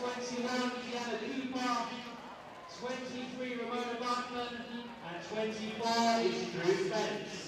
21, Kiana Cooper, 23, Ramona Bachman, and 24 is Drew Spence.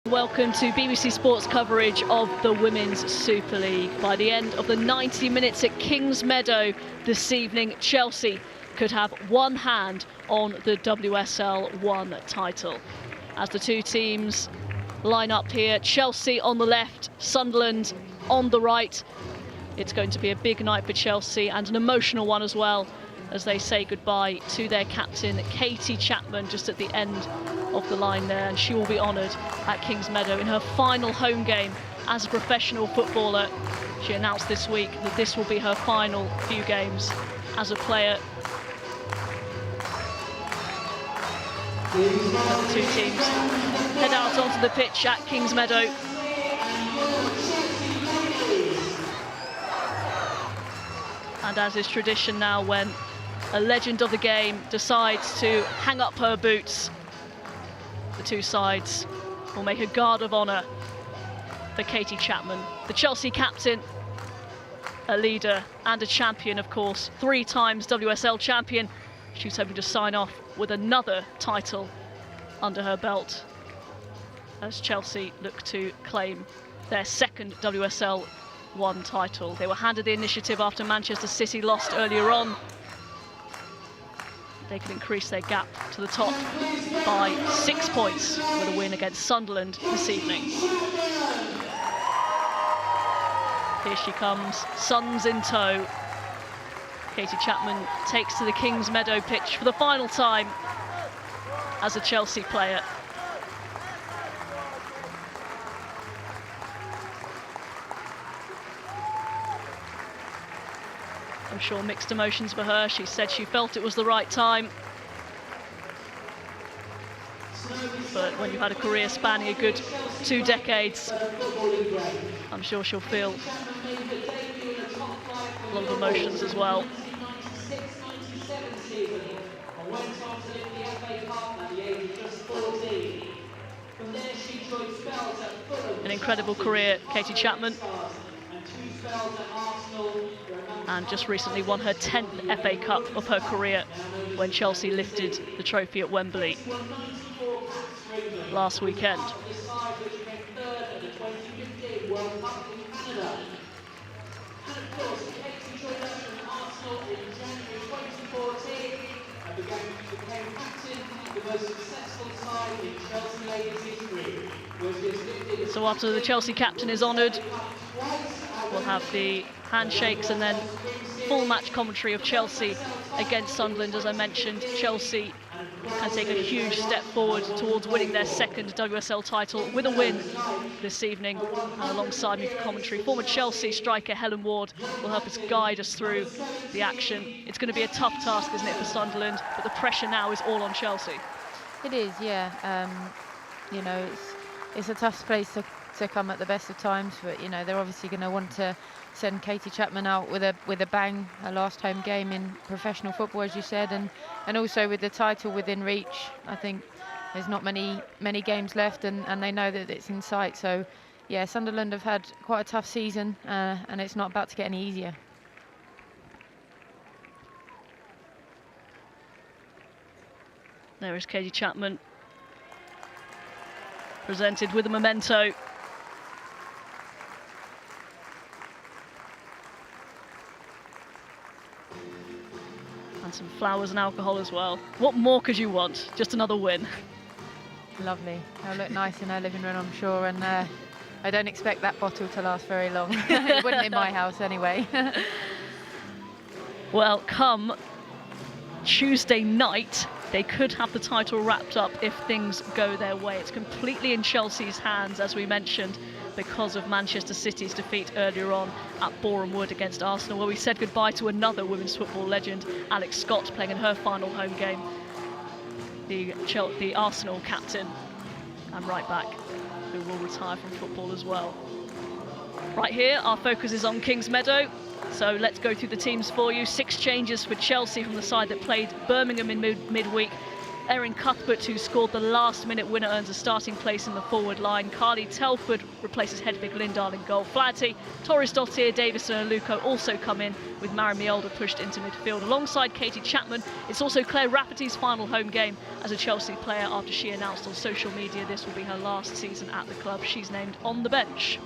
Welcome to BBC Sports coverage of the Women's Super League. By the end of the 90 minutes at Kingsmeadow this evening, Chelsea could have one hand on the WSL 1 title. As the two teams line up here, Chelsea on the left, Sunderland on the right. It's going to be a big night for Chelsea and an emotional one as well, as they say goodbye to their captain, Katie Chapman, just at the end of the line there, and she will be honoured at Kingsmeadow in her final home game as a professional footballer. She announced this week that this will be her final few games as a player. The two teams head out onto the pitch at Kingsmeadow. And as is tradition now, when a legend of the game decides to hang up her boots, the two sides will make a guard of honour for Katie Chapman, the Chelsea captain, a leader and a champion, of course, 3 times WSL champion. She's hoping to sign off with another title under her belt as Chelsea look to claim their second WSL 1 title. They were handed the initiative after Manchester City lost earlier on. They could increase their gap to the top by 6 points with a win against Sunderland this evening. Here she comes, Suns in tow. Katie Chapman takes to the Kingsmeadow pitch for the final time as a Chelsea player. I'm sure mixed emotions for her. She said she felt it was the right time. But when you've had a career spanning a good 2 decades, I'm sure she'll feel a lot of emotions as well. An incredible career, Katie Chapman. And just recently won her 10th FA Cup of her career when Chelsea lifted the trophy at Wembley last weekend. So after the Chelsea captain is honoured, we'll have the handshakes and then full match commentary of Chelsea against Sunderland. As I mentioned, Chelsea can take a huge step forward towards winning their 2nd WSL title with a win this evening. And alongside me for commentary, former Chelsea striker Helen Ward will help us guide us through the action. It's going to be a tough task, isn't it, for Sunderland? But the pressure now is all on Chelsea. It is, yeah. You know, it's a tough place to come at the best of times, but you know they're obviously going to want to send Katie Chapman out with a bang, her last home game in professional football, as you said, and also with the title within reach. I think there's not many games left, and they know that it's in sight. So yeah, Sunderland have had quite a tough season, and it's not about to get any easier. There is Katie Chapman, presented with a memento. And some flowers and alcohol as well. What more could you want? Just another win. Lovely. It'll look nice in her living room, I'm sure, and I don't expect that bottle to last very long. It wouldn't in my house anyway. Well, come Tuesday night, they could have the title wrapped up if things go their way. It's completely in Chelsea's hands, as we mentioned, because of Manchester City's defeat earlier on at Boreham Wood against Arsenal, where we said goodbye to another women's football legend, Alex Scott, playing in her final home game. The Arsenal captain and right back, who will retire from football as well. Right here, our focus is on Kings Meadow. So let's go through the teams for you. 6 changes for Chelsea from the side that played Birmingham in midweek. Erin Cuthbert, who scored the last-minute winner, earns a starting place in the forward line. Carly Telford replaces Hedvig Lindahl in goal. Flaherty, Torres Dottir, Davison and Luco also come in, with Maren Mjolder pushed into midfield. Alongside Katie Chapman, it's also Claire Rafferty's final home game as a Chelsea player after she announced on social media this will be her last season at the club. She's named on the bench.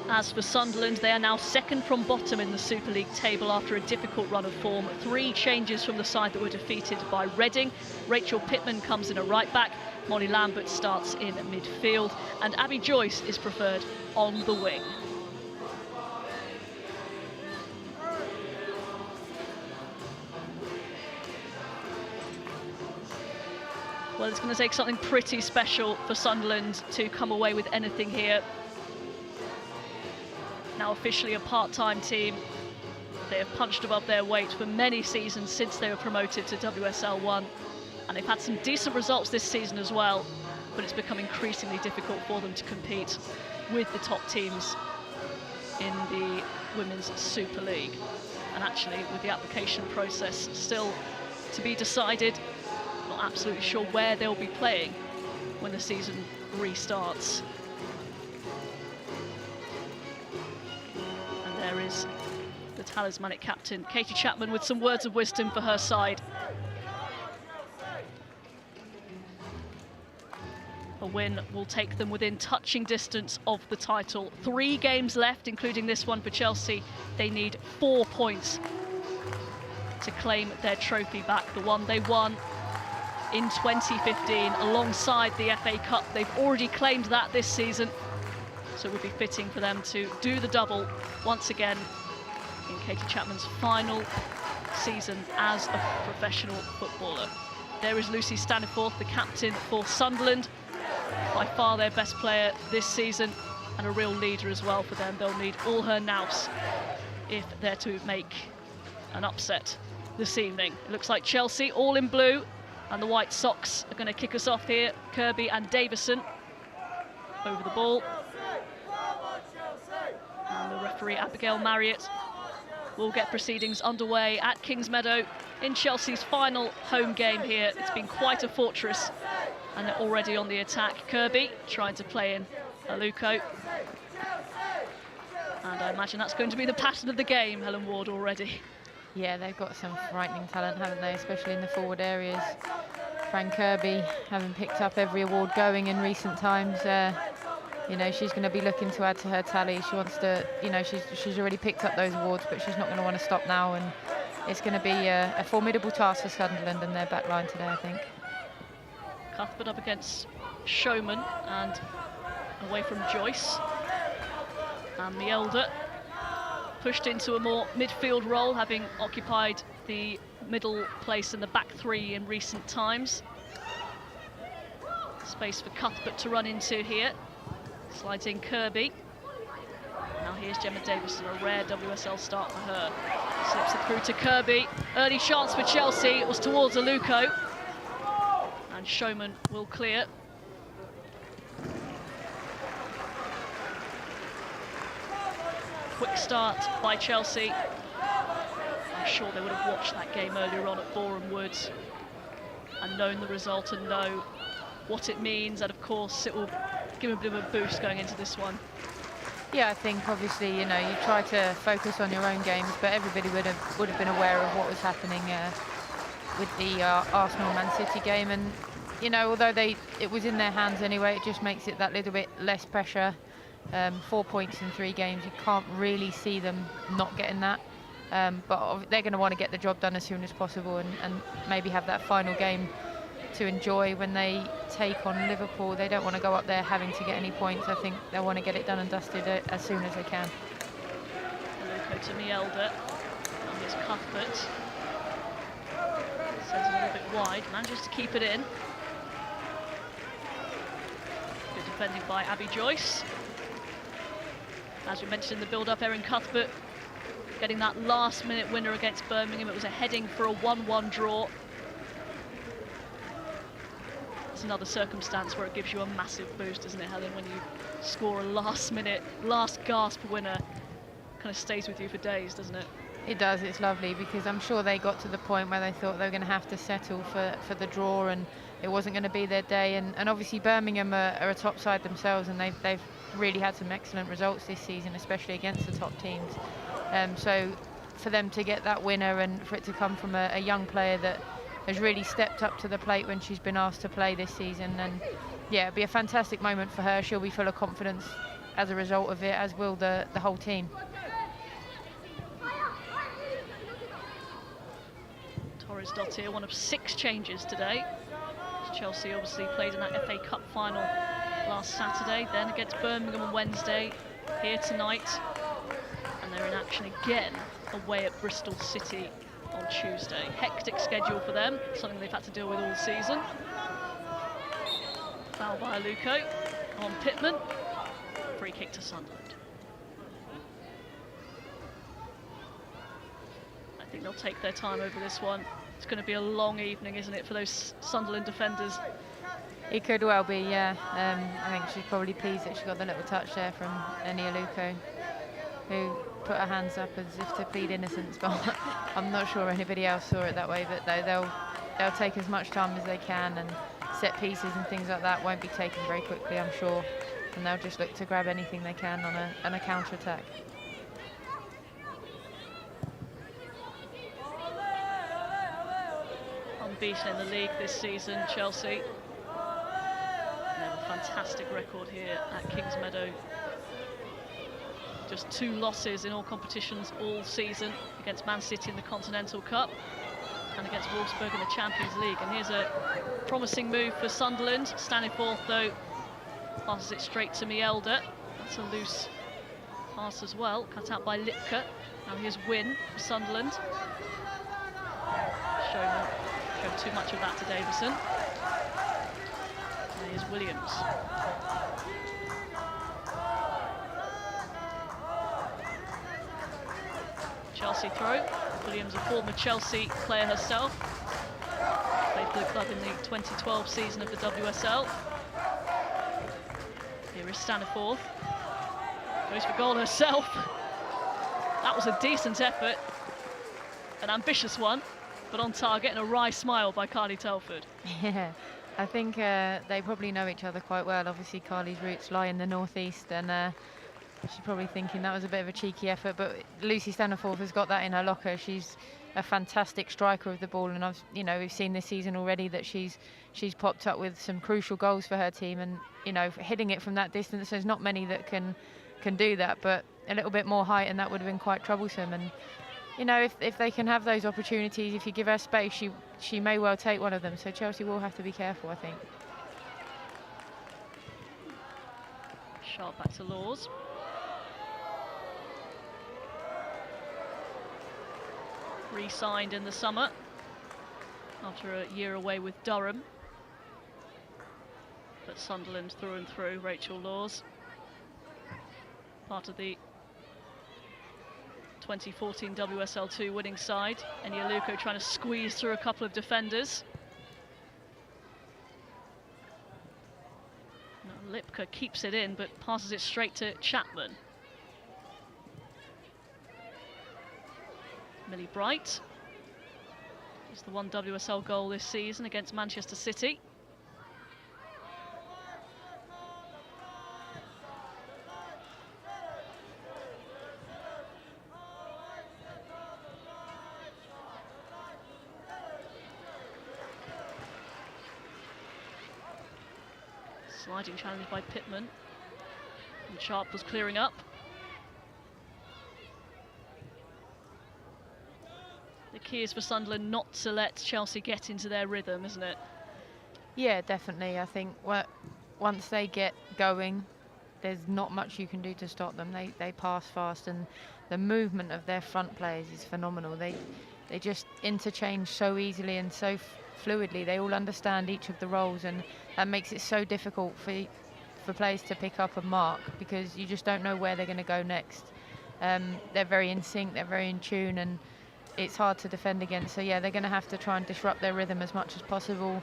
As for Sunderland, they are now 2nd from bottom in the Super League table after a difficult run of form. 3 changes from the side that were defeated by Reading. Rachel Pittman comes in at right back, Molly Lambert starts in midfield, and Abby Joyce is preferred on the wing. Well, it's going to take something pretty special for Sunderland to come away with anything here. Now officially a part-time team, they have punched above their weight for many seasons since they were promoted to WSL 1, and they've had some decent results this season as well, but it's become increasingly difficult for them to compete with the top teams in the Women's Super League. And actually, with the application process still to be decided, not absolutely sure where they'll be playing when the season restarts. There is the talismanic captain, Katie Chapman, with some words of wisdom for her side. A win will take them within touching distance of the title. 3 games left, including this one for Chelsea. They need 4 points to claim their trophy back, the one they won in 2015 alongside the FA Cup. They've already claimed that this season. So it would be fitting for them to do the double once again in Katie Chapman's final season as a professional footballer. There is Lucy Staniforth, the captain for Sunderland, by far their best player this season and a real leader as well for them. They'll need all her nous if they're to make an upset this evening. It looks like Chelsea all in blue, and the White Sox are going to kick us off here. Kirby and Davison over the ball. And the referee, Abigail Marriott, will get proceedings underway at Kingsmeadow in Chelsea's final home game here. It's been quite a fortress, and they're already on the attack. Kirby trying to play in Aluko. And I imagine that's going to be the pattern of the game, Helen Ward, already. Yeah, they've got some frightening talent, haven't they, especially in the forward areas. Fran Kirby, having picked up every award going in recent times, you know, she's going to be looking to add to her tally. She wants to, you know, she's already picked up those awards, but she's not going to want to stop now, and it's going to be a formidable task for Sunderland and their back line today, I think. Cuthbert up against Showman and away from Joyce. And the elder pushed into a more midfield role, having occupied the middle place in the back three in recent times. Space for Cuthbert to run into here. Slides in Kirby. Now here's Gemma Davison, a rare WSL start for her. Slips it through to Kirby. Early chance for Chelsea. It was towards Aluko. And Showman will clear. Quick start by Chelsea. I'm sure they would have watched that game earlier on at Boreham Wood and known the result and know what it means, and of course it will give them a bit of a boost going into this one. Yeah, I think obviously, you know, you try to focus on your own games, but everybody would have been aware of what was happening with the Arsenal-Man City game, and you know, although it was in their hands anyway, it just makes it that little bit less pressure. 4 points in 3 games, you can't really see them not getting that, but they're going to want to get the job done as soon as possible, and maybe have that final game to enjoy when they take on Liverpool. They don't want to go up there having to get any points. I think they want to get it done and dusted as soon as they can. Aluko to Mielder, and here's Cuthbert. Sends it a little bit wide, manages to keep it in. Good defending by Abby Joyce. As we mentioned in the build-up, Erin Cuthbert getting that last-minute winner against Birmingham. It was a heading for a 1-1 draw. It's another circumstance where it gives you a massive boost, isn't it, Helen, when you score a last-minute, last-gasp winner. Kind of stays with you for days, doesn't it? It does. It's lovely, because I'm sure they got to the point where they thought they were going to have to settle for the draw, and it wasn't going to be their day. And obviously Birmingham are a top side themselves, and they've really had some excellent results this season, especially against the top teams. So for them to get that winner, and for it to come from a young player that has really stepped up to the plate when she's been asked to play this season, and yeah, it'll be a fantastic moment for her. She'll be full of confidence as a result of it, as will the whole team. Torres-Dottir, one of 6 changes today. Chelsea obviously played in that FA Cup final last Saturday, then against Birmingham on Wednesday, here tonight, and they're in action again away at Bristol City on Tuesday. Hectic schedule for them, something they've had to deal with all season. Foul by Aluko on Pittman. Free kick to Sunderland. I think they'll take their time over this one. It's going to be a long evening, isn't it, for those Sunderland defenders? It could well be, yeah. I think she's probably pleased that she got the little touch there from Eni Aluko, who put her hands up as if to plead innocence, but I'm not sure anybody else saw it that way. But they'll take as much time as they can, and set pieces and things like that won't be taken very quickly, I'm sure, and they'll just look to grab anything they can on a counter-attack. Unbeaten in the league this season, Chelsea. They have a fantastic record here at Kingsmeadow. Just 2 losses in all competitions all season, against Man City in the Continental Cup and against Wolfsburg in the Champions League. And here's a promising move for Sunderland. Staniforth, though, passes it straight to Mielder. That's a loose pass as well, cut out by Lipka. Now here's Wynn for Sunderland. Showed too much of that to Davison. And here's Williams. Chelsea throw. Williams, a former Chelsea player herself. Played for the club in the 2012 season of the WSL. Here is Staniforth. Goes for goal herself. That was a decent effort. An ambitious one, but on target, and a wry smile by Carly Telford. Yeah, I think they probably know each other quite well. Obviously, Carly's roots lie in the northeast, and she's probably thinking that was a bit of a cheeky effort, but Lucy Staniforth has got that in her locker. She's a fantastic striker of the ball, and we've seen this season already that she's popped up with some crucial goals for her team, and hitting it from that distance, there's not many that can do that, but a little bit more height and that would have been quite troublesome. And if they can have those opportunities, if you give her space, she may well take one of them, so Chelsea will have to be careful, I think. Sharp back to Laws. Re-signed in the summer after a year away with Durham, but Sunderland through and through. Rachel Laws, part of the 2014 WSL2 winning side. Enyaluko trying to squeeze through a couple of defenders. Now, Lipka keeps it in but passes it straight to Chapman. Millie Bright is the one WSL goal this season against Manchester City. Sliding challenge by Pittman, and Sharp was clearing up. The key is for Sunderland not to let Chelsea get into their rhythm, isn't it? Yeah, definitely. I think once they get going, there's not much you can do to stop them. They pass fast, and the movement of their front players is phenomenal. They just interchange so easily and so fluidly. They all understand each of the roles, and that makes it so difficult for players to pick up and mark, because you just don't know where they're going to go next. They're very in sync, they're very in tune, and it's hard to defend against. So yeah, they're going to have to try and disrupt their rhythm as much as possible,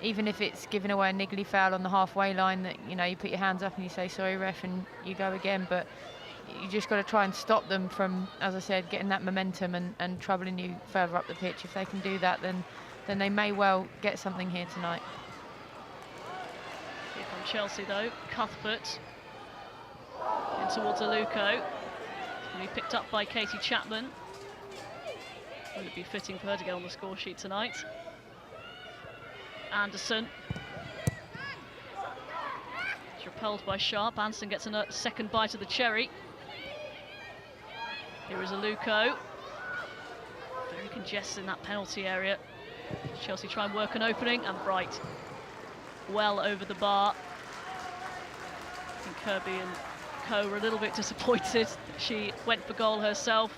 even if it's giving away a niggly foul on the halfway line that you put your hands up and you say sorry ref and you go again. But you just got to try and stop them from, as I said, getting that momentum and troubling you further up the pitch. If they can do that, then they may well get something here tonight. Here from Chelsea though, Cuthbert in towards Aluko. It's going to be picked up by Katie Chapman. Would it be fitting for her to get on the score sheet tonight? Anderson. It's repelled by Sharp. Anderson gets a second bite of the cherry. Here is Aluko. Very congested in that penalty area. Chelsea try and work an opening, and Bright well over the bar. I think Kirby and Co were a little bit disappointed. She went for goal herself.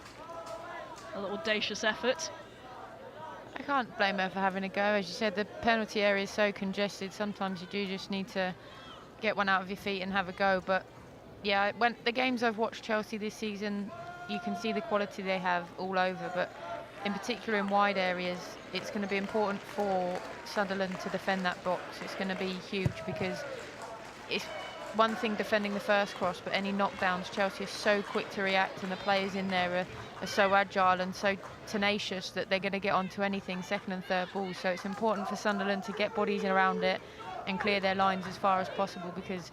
A little audacious effort. I can't blame her for having a go. As you said, the penalty area is so congested. Sometimes you do just need to get one out of your feet and have a go. But yeah, when the games I've watched Chelsea this season, you can see the quality they have all over. But in particular in wide areas, it's going to be important for Sunderland to defend that box. It's going to be huge, because it's one thing defending the first cross, but any knockdowns, Chelsea are so quick to react, and the players in there are so agile and so tenacious that they're going to get onto anything, second and third balls. So it's important for Sunderland to get bodies around it and clear their lines as far as possible, because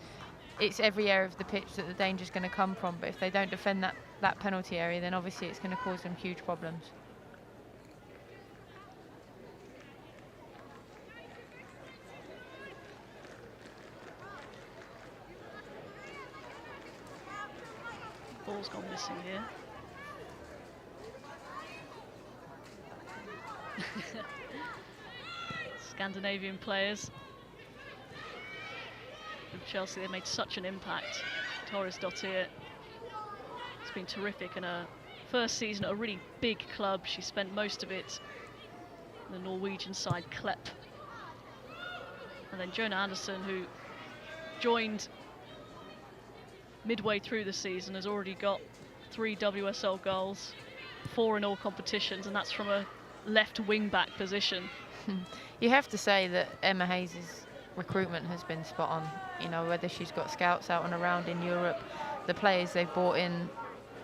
it's every area of the pitch that the danger's going to come from. But if they don't defend that penalty area, then obviously it's going to cause them huge problems. Ball's gone missing here. Scandinavian players with Chelsea, they made such an impact. Torres Dottir has been terrific in her first season at a really big club. She spent most of it in the Norwegian side Klepp. And then Jonah Anderson, who joined midway through the season, has already got 3 WSL goals. 4 in all competitions, and that's from a left wing-back position. You have to say that Emma Hayes' recruitment has been spot on. You know, whether she's got scouts out and around in Europe, the players they've brought in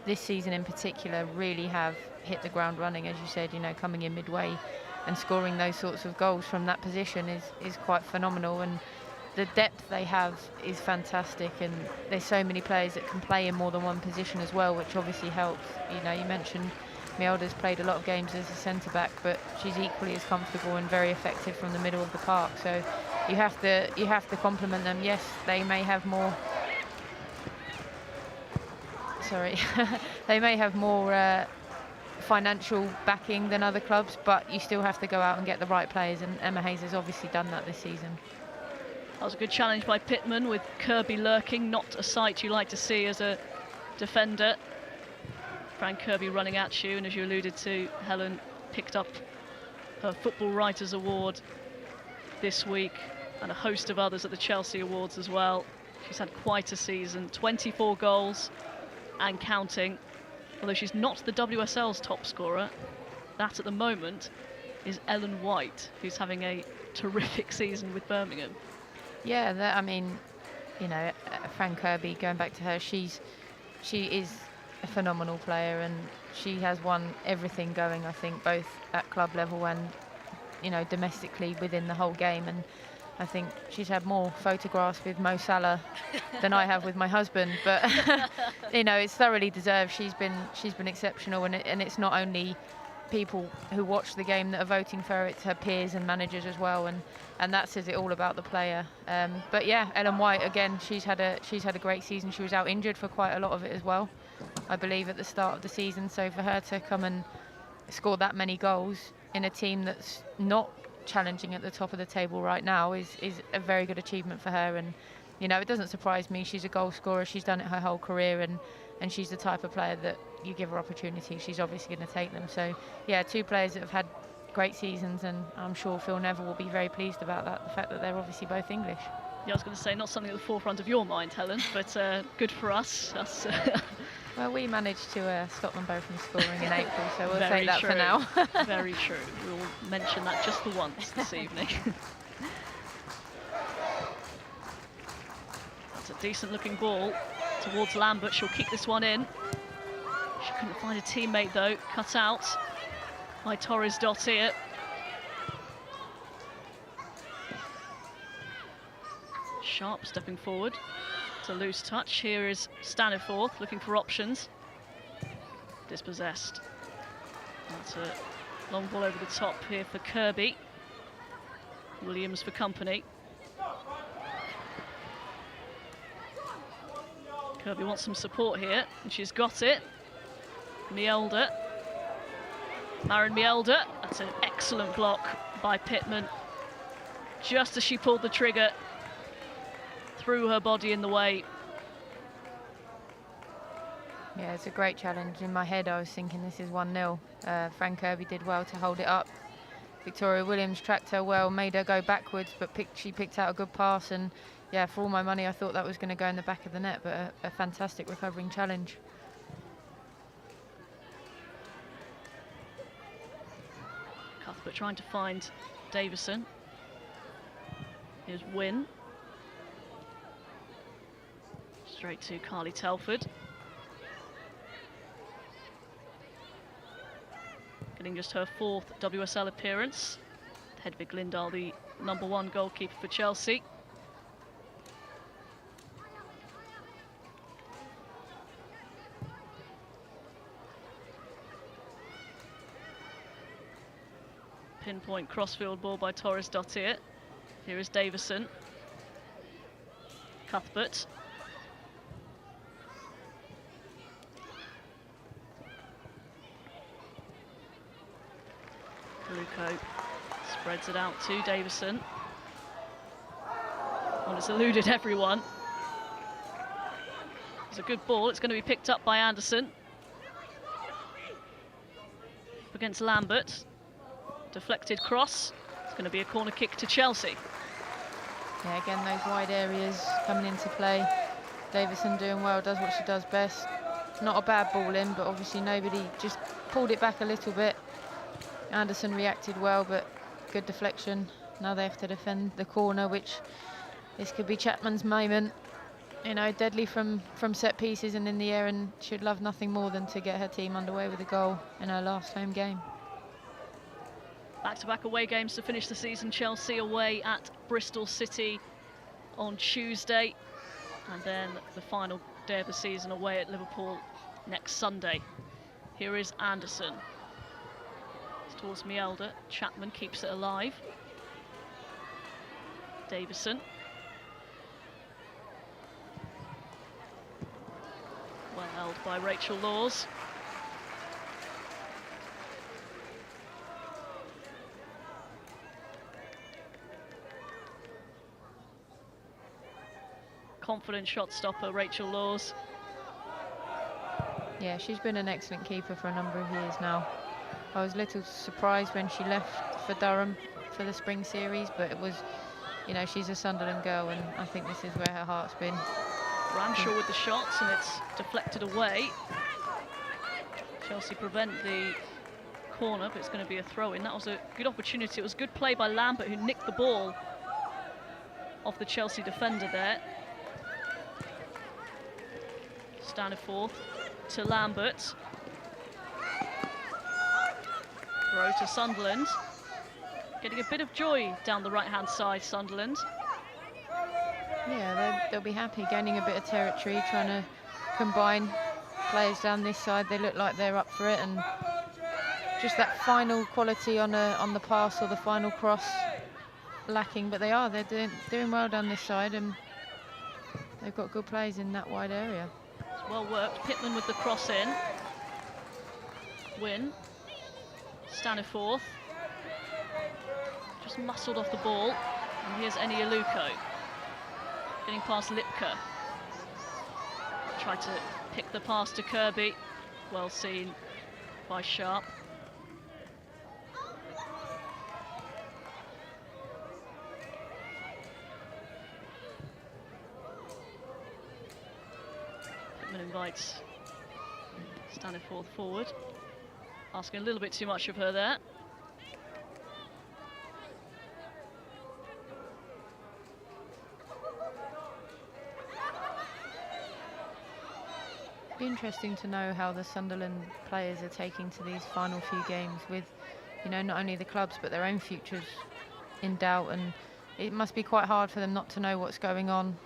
this season in particular really have hit the ground running, as you said, you know, coming in midway and scoring those sorts of goals from that position is quite phenomenal. And the depth they have is fantastic, and there's so many players that can play in more than one position as well, which obviously helps. You know, you mentioned Mjelda's played a lot of games as a centre-back, but she's equally as comfortable and very effective from the middle of the park. So you have to compliment them. Yes, they may have more. Sorry, they may have more financial backing than other clubs, but you still have to go out and get the right players, and Emma Hayes has obviously done that this season. That was a good challenge by Pittman, with Kirby lurking, not a sight you like to see as a defender. Fran Kirby running at you, and as you alluded to, Helen picked up her Football Writers Award this week, and a host of others at the Chelsea Awards as well. She's had quite a season, 24 goals and counting. Although she's not the WSL's top scorer, that at the moment is Ellen White, who's having a terrific season with Birmingham. Yeah, I mean, you know, Fran Kirby, going back to her, she is a phenomenal player, and she has won everything going, I think, both at club level and, you know, domestically within the whole game. And I think she's had more photographs with Mo Salah than I have with my husband, but you know, it's thoroughly deserved. She's been exceptional, and it's not only people who watch the game that are voting for her, it's her peers and managers as well, and that says it all about the player. But yeah, Ellen White again, she's had a great season. She was out injured for quite a lot of it as well, I believe, at the start of the season. So for her to come and score that many goals in a team that's not challenging at the top of the table right now is a very good achievement for her. And you know, it doesn't surprise me. She's a goal scorer. She's done it her whole career, and she's the type of player that you give her opportunity, she's obviously going to take them. So yeah, 2 players that have had great seasons, and I'm sure Phil Neville will be very pleased about that, the fact that they're obviously both English. Yeah, I was going to say, not something at the forefront of your mind, Helen, but good for us. Well, we managed to stop them both from scoring in April, so we'll Very take that true. for now. Very true. We'll mention that just the once this evening. That's a decent looking ball towards Lambert. She'll kick this one in. She couldn't find a teammate though. Cut out by Torres Dottir. Sharp stepping forward. It's a loose touch. Here is Staniforth looking for options. Dispossessed. That's a long ball over the top here for Kirby. Williams for company. Kirby wants some support here, and she's got it. Mjelda. Maren Mjelda. That's an excellent block by Pittman. Just as she pulled the trigger, threw her body in the way. Yeah, it's a great challenge. In my head, I was thinking this is 1-0. Fran Kirby did well to hold it up. Victoria Williams tracked her well, made her go backwards, but she picked out a good pass. And yeah, for all my money, I thought that was going to go in the back of the net, but a fantastic recovering challenge. Cuthbert trying to find Davison. Here's Wynne. Straight to Carly Telford. Getting just her 4th WSL appearance. Hedvig Lindahl, the #1 goalkeeper for Chelsea. Pinpoint crossfield ball by Torres Dottir. Here is Davison. Cuthbert. Luco spreads it out to Davison. Well, it's eluded everyone. It's a good ball. It's going to be picked up by Anderson. Up against Lambert. Deflected cross. It's going to be a corner kick to Chelsea. Yeah, again, those wide areas coming into play. Davison doing well, does what she does best. not a bad ball in, but obviously nobody just pulled it back a little bit. Anderson reacted well, but good deflection. Now they have to defend the corner, which this could be Chapman's moment. You know, deadly from set pieces and in the air, and she'd love nothing more than to get her team underway with a goal in her last home game. Back-to-back away games to finish the season. Chelsea away at Bristol City on Tuesday, and then the final day of the season away at Liverpool next Sunday. Here is Anderson. It's towards Mjelde. Chapman keeps it alive. Davison. Well held by Rachel Laws. Confident shot stopper, Rachel Laws. Yeah, she's been an excellent keeper for a number of years now. I was a little surprised when she left for Durham for the spring series, but it was, you know, she's a Sunderland girl, and I think this is where her heart's been. Ramshaw with the shots, and it's deflected away. Chelsea prevent the corner, but it's going to be a throw-in. That was a good opportunity. It was good play by Lambert, who nicked the ball off the Chelsea defender there. Staniforth to Lambert. Throw to Sunderland. Getting a bit of joy down the right-hand side, Sunderland. Yeah, they'll be happy gaining a bit of territory, trying to combine players down this side. They look like they're up for it, and just that final quality on the pass or the final cross lacking, but they're doing well down this side, and they've got good players in that wide area. It's well worked. Pittman with the cross in. Win. Staniforth just muscled off the ball, and here's Eni Aluko getting past Lipka. Tried to pick the pass to Kirby. Well seen by Sharp. Pittman invites Staniforth forward, asking a little bit too much of her there. Be interesting to know how the Sunderland players are taking to these final few games with, you know, not only the clubs but their own futures in doubt, and it must be quite hard for them not to know what's going on.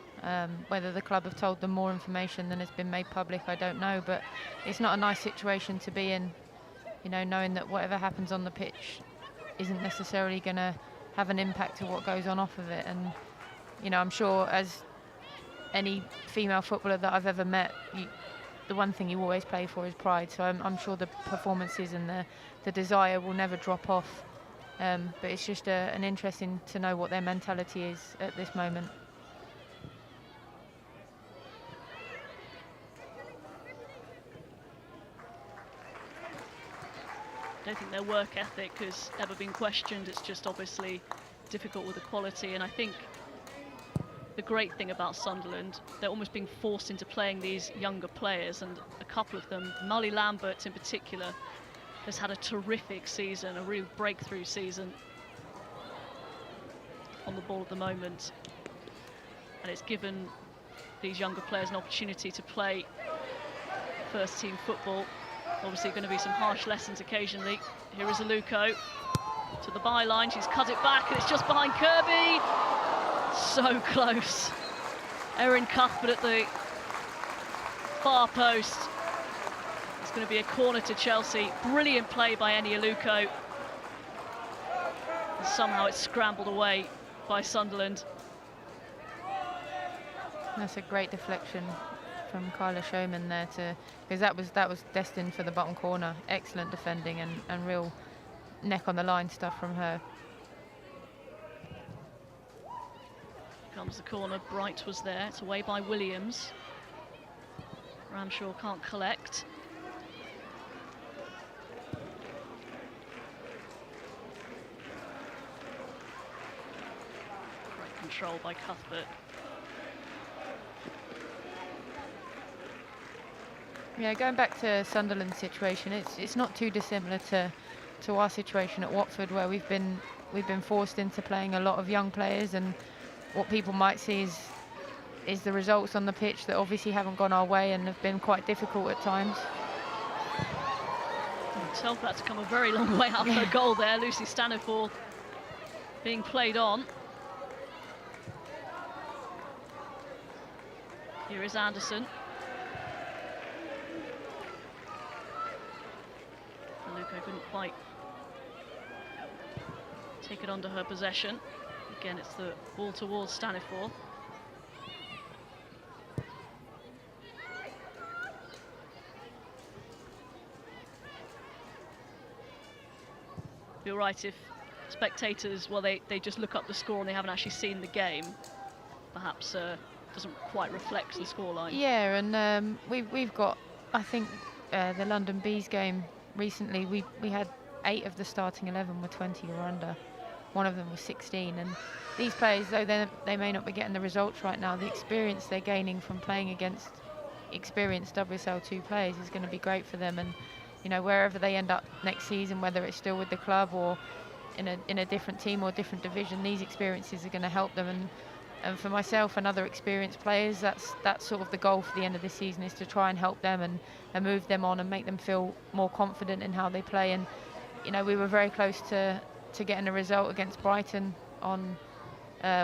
Whether the club have told them more information than has been made public, I don't know, but it's not a nice situation to be in, you know, knowing that whatever happens on the pitch isn't necessarily going to have an impact to what goes on off of it. And, you know, I'm sure as any female footballer that I've ever met, the one thing you always play for is pride, so I'm sure the performances and the desire will never drop off, but it's just an interesting to know what their mentality is at this moment. I don't think their work ethic has ever been questioned. It's just obviously difficult with the quality, and I think the great thing about Sunderland, they're almost being forced into playing these younger players, and a couple of them, Molly Lambert in particular, has had a terrific season, a real breakthrough season on the ball at the moment, and it's given these younger players an opportunity to play first team football. Obviously going to be some harsh lessons occasionally. Here is Aluko to the byline, she's cut it back, and it's just behind Kirby. So close. Erin Cuthbert at the far post. It's going to be a corner to Chelsea. Brilliant play by Eni Aluko. And somehow it's scrambled away by Sunderland. That's a great deflection from Kyla Showman there, because that was destined for the bottom corner. Excellent defending and real neck on the line stuff from her. Comes the corner, Bright was there, it's away by Williams. Ramshaw can't collect. Great control by Cuthbert. Yeah, going back to Sunderland's situation, it's not too dissimilar to our situation at Watford, where we've been forced into playing a lot of young players, and what people might see is the results on the pitch that obviously haven't gone our way and have been quite difficult at times. Itself had to come a very long way out for a goal there. Lucy Staniforth being played on. Here is Anderson. Luca couldn't quite take it under her possession. Again, it's the ball towards Staniforth. You're right, if spectators, well, they just look up the score and they haven't actually seen the game, perhaps doesn't quite reflect the scoreline. Yeah, and we've got, I think, the London Bees game recently, we had 8 of the starting 11 were 20 or under. One of them was 16, and these players, though they may not be getting the results right now, the experience they're gaining from playing against experienced WSL2 players is going to be great for them. And you know, wherever they end up next season, whether it's still with the club or in a different team or different division, these experiences are going to help them. And for myself and other experienced players, that's sort of the goal for the end of this season, is to try and help them and move them on and make them feel more confident in how they play. And you know, we were very close to getting a result against Brighton on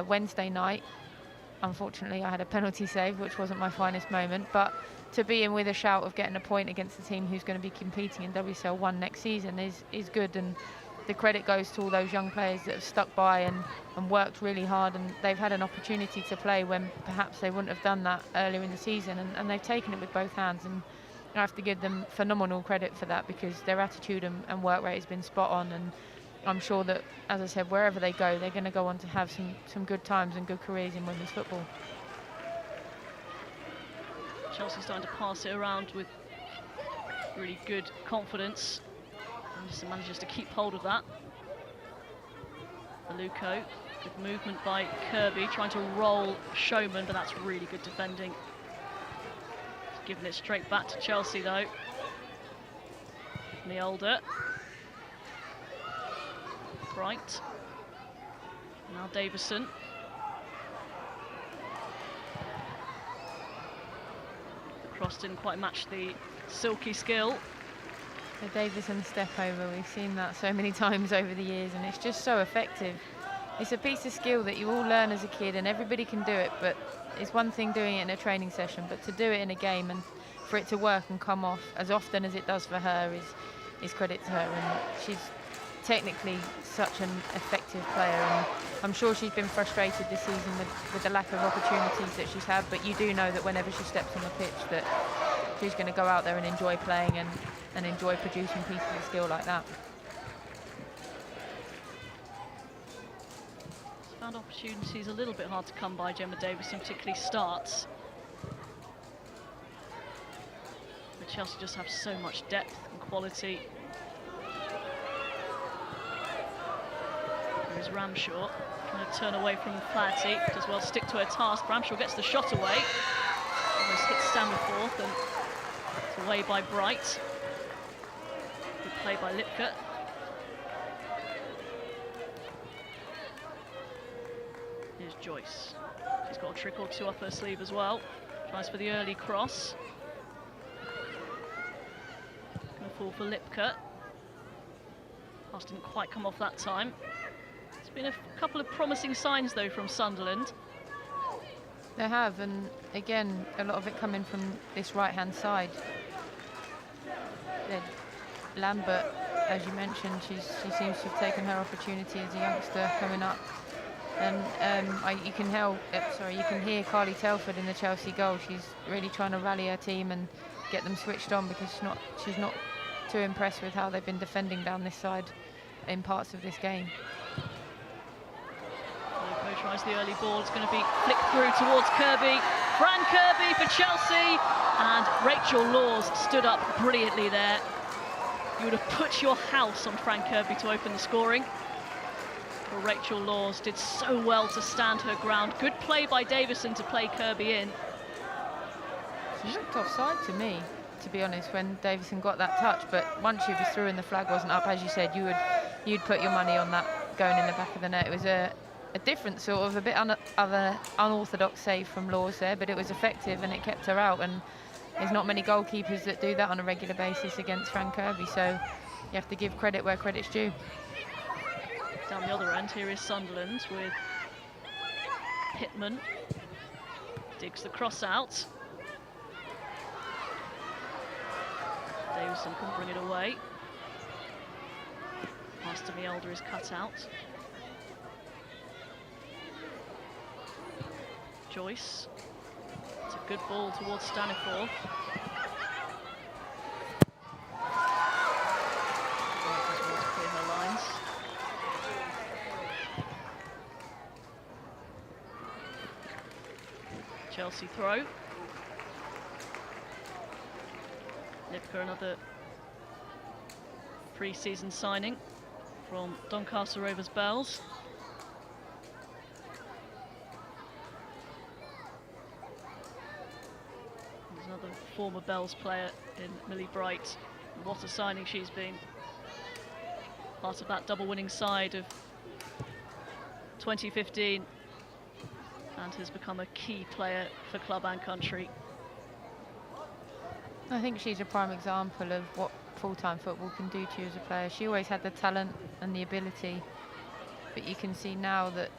Wednesday night. Unfortunately, I had a penalty save, which wasn't my finest moment, but to be in with a shout of getting a point against the team who's going to be competing in WSL 1 next season is good. And the credit goes to all those young players that have stuck by and worked really hard, and they've had an opportunity to play when perhaps they wouldn't have done that earlier in the season, and they've taken it with both hands. And I have to give them phenomenal credit for that, because their attitude and work rate has been spot on. And I'm sure that, as I said, wherever they go, they're going to go on to have some good times and good careers in women's football. Chelsea starting to pass it around with really good confidence, and just manages to keep hold of that. Aluko, good movement by Kirby, trying to roll Showman, but that's really good defending. Just giving it straight back to Chelsea though. Neolder. Bright. Now Davison. The cross didn't quite match the silky skill. The Davison step over, we've seen that so many times over the years, and it's just so effective. It's a piece of skill that you all learn as a kid, and everybody can do it, but it's one thing doing it in a training session, but to do it in a game and for it to work and come off as often as it does for her is credit to her. And she's technically such an effective player, and I'm sure she's been frustrated this season with the lack of opportunities that she's had, but you do know that whenever she steps on the pitch that she's going to go out there and enjoy playing and enjoy producing pieces of skill like that. She's found opportunities a little bit hard to come by, Gemma Davison, particularly starts. But Chelsea just have so much depth and quality. There's Ramshaw trying to turn away from Flaherty, does well stick to her task. Ramshaw gets the shot away, almost hits Staniforth, and it's away by Bright. Good play by Lipka. Here's Joyce. She's got a trick or two up her sleeve as well. Tries for the early cross. Going to fall for Lipka. Pass didn't quite come off that time. There's been a couple of promising signs though from Sunderland. They have, and again, a lot of it coming from this right-hand side. Lambert, as you mentioned, she seems to have taken her opportunity as a youngster coming up. And you can hear Carly Telford in the Chelsea goal. She's really trying to rally her team and get them switched on, because she's not too impressed with how they've been defending down this side in parts of this game. Lupo tries the early ball. It's going to be flicked through towards Kirby. Fran Kirby for Chelsea, and Rachel Laws stood up brilliantly there. You would have put your house on Fran Kirby to open the scoring. Well, Rachel Laws did so well to stand her ground. Good play by Davison to play Kirby in. She looked offside to me. to be honest, when Davison got that touch. But once she was through and the flag wasn't up, as you said, you'd put your money on that going in the back of the net. It was a different sort of, a bit unorthodox save from Laws there, but it was effective and it kept her out. And there's not many goalkeepers that do that on a regular basis against Fran Kirby, so you have to give credit where credit's due. Down the other end, here is Sunderland with Pittman. Digs the cross out. Davison can bring it away. Pass to Mielder is cut out. Joyce. It's a good ball towards Staniforth. Clear her lines. Chelsea throw. Lipka, another pre-season signing from Doncaster Rovers Bells. There's another former Bells player in Millie Bright. What a signing she's been. Part of that double winning side of 2015 and has become a key player for club and country. I think she's a prime example of what full-time football can do to you as a player. She always had the talent and the ability, but you can see now that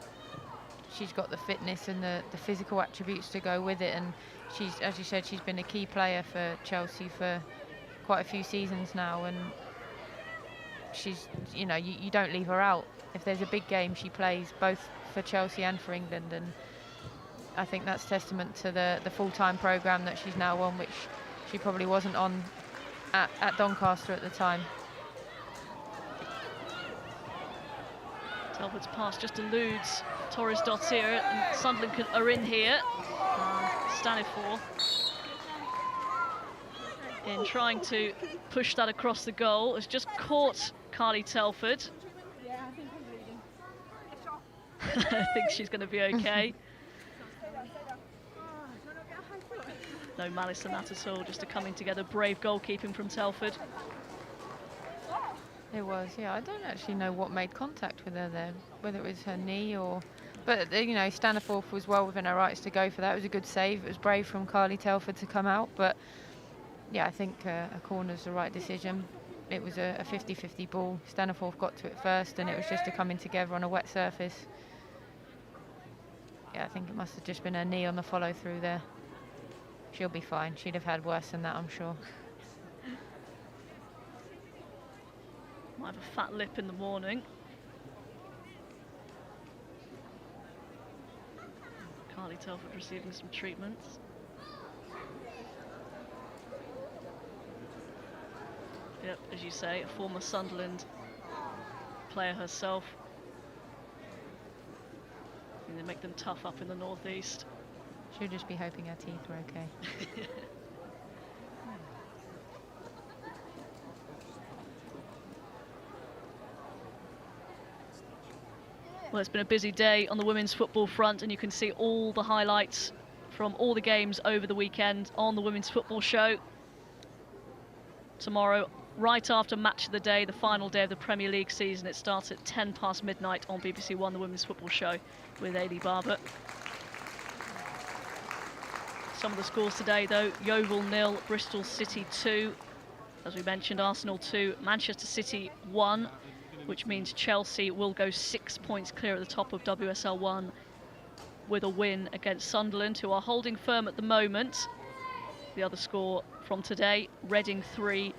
she's got the fitness and the physical attributes to go with it. And she's, as you said, she's been a key player for Chelsea for quite a few seasons now. And she's, you know, you don't leave her out. If there's a big game, she plays both for Chelsea and for England. And I think that's testament to the full-time programme that she's now on, which she probably wasn't on at Doncaster at the time. Telford's pass just eludes Torres Dottir, and Sunderland are in here. Staniforth in trying to push that across the goal has just caught Carly Telford. I think she's going to be okay. No malice in that at all, just a coming together, brave goalkeeping from Telford. It was, yeah. I don't actually know what made contact with her there, whether it was her knee or... But, you know, Staniforth was well within her rights to go for that. It was a good save. It was brave from Carly Telford to come out. But, yeah, I think a corner's the right decision. It was a 50-50 ball. Staniforth got to it first, and it was just a coming together on a wet surface. Yeah, I think it must have just been her knee on the follow-through there. She'll be fine. She'd have had worse than that, I'm sure. Might have a fat lip in the morning. Carly Telford receiving some treatments. Yep, as you say, a former Sunderland player herself. And they make them tough up in the northeast. She'll just be hoping her teeth were okay. Well, it's been a busy day on the women's football front, and you can see all the highlights from all the games over the weekend on the Women's Football Show. Tomorrow, right after Match of the Day, the final day of the Premier League season, it starts at 10 past midnight on BBC One, the Women's Football Show with Ailey Barber. Some of the scores today, though: Yeovil 0, Bristol City 2. As we mentioned, Arsenal 2, Manchester City 1, which means Chelsea will go 6 points clear at the top of WSL 1 with a win against Sunderland, who are holding firm at the moment. The other score from today, Reading 3,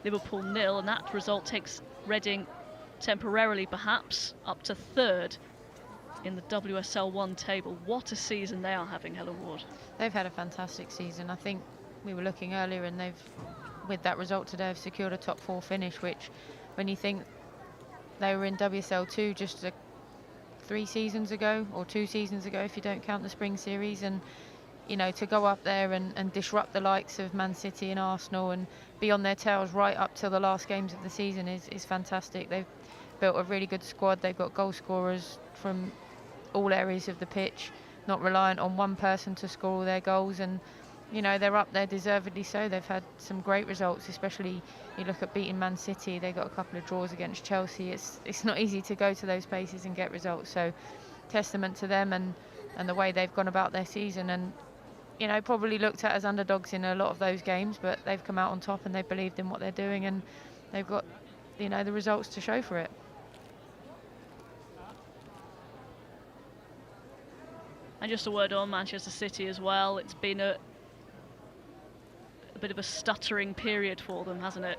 Liverpool 0, and that result takes Reading temporarily, perhaps, up to third in the WSL 1 table. What a season they are having, Helen Ward. They've had a fantastic season. I think we were looking earlier, and they've, with that result today, have secured a top 4 finish, which, when you think they were in WSL 2 just 3 seasons ago, or 2 seasons ago if you don't count the spring series, and you know, to go up there and disrupt the likes of Man City and Arsenal and be on their tails right up till the last games of the season is fantastic. They've built a really good squad. They've got goal scorers from all areas of the pitch, not reliant on one person to score all their goals, and you know, they're up there deservedly so. They've had some great results, especially you look at beating Man City. They got a couple of draws against Chelsea. It's not easy to go to those places and get results. So testament to them and the way they've gone about their season, and you know, probably looked at as underdogs in a lot of those games, but they've come out on top and they believed in what they're doing, and they've got, you know, the results to show for it. And just a word on Manchester City as well. It's been a bit of a stuttering period for them, hasn't it?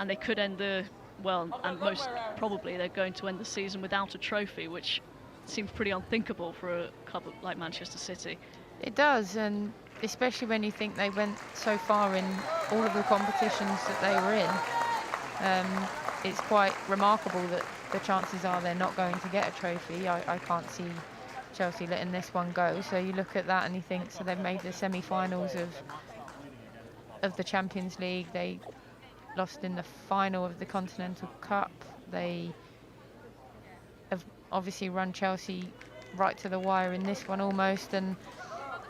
And they could end and most probably they're going to end the season without a trophy, which seems pretty unthinkable for a club like Manchester City. It does, and especially when you think they went so far in all of the competitions that they were in. It's quite remarkable that the chances are they're not going to get a trophy. I can't see Chelsea letting this one go. So you look at that and you think, so they've made the semi-finals of the Champions League. They lost in the final of the Continental Cup. They have obviously run Chelsea right to the wire in this one almost, and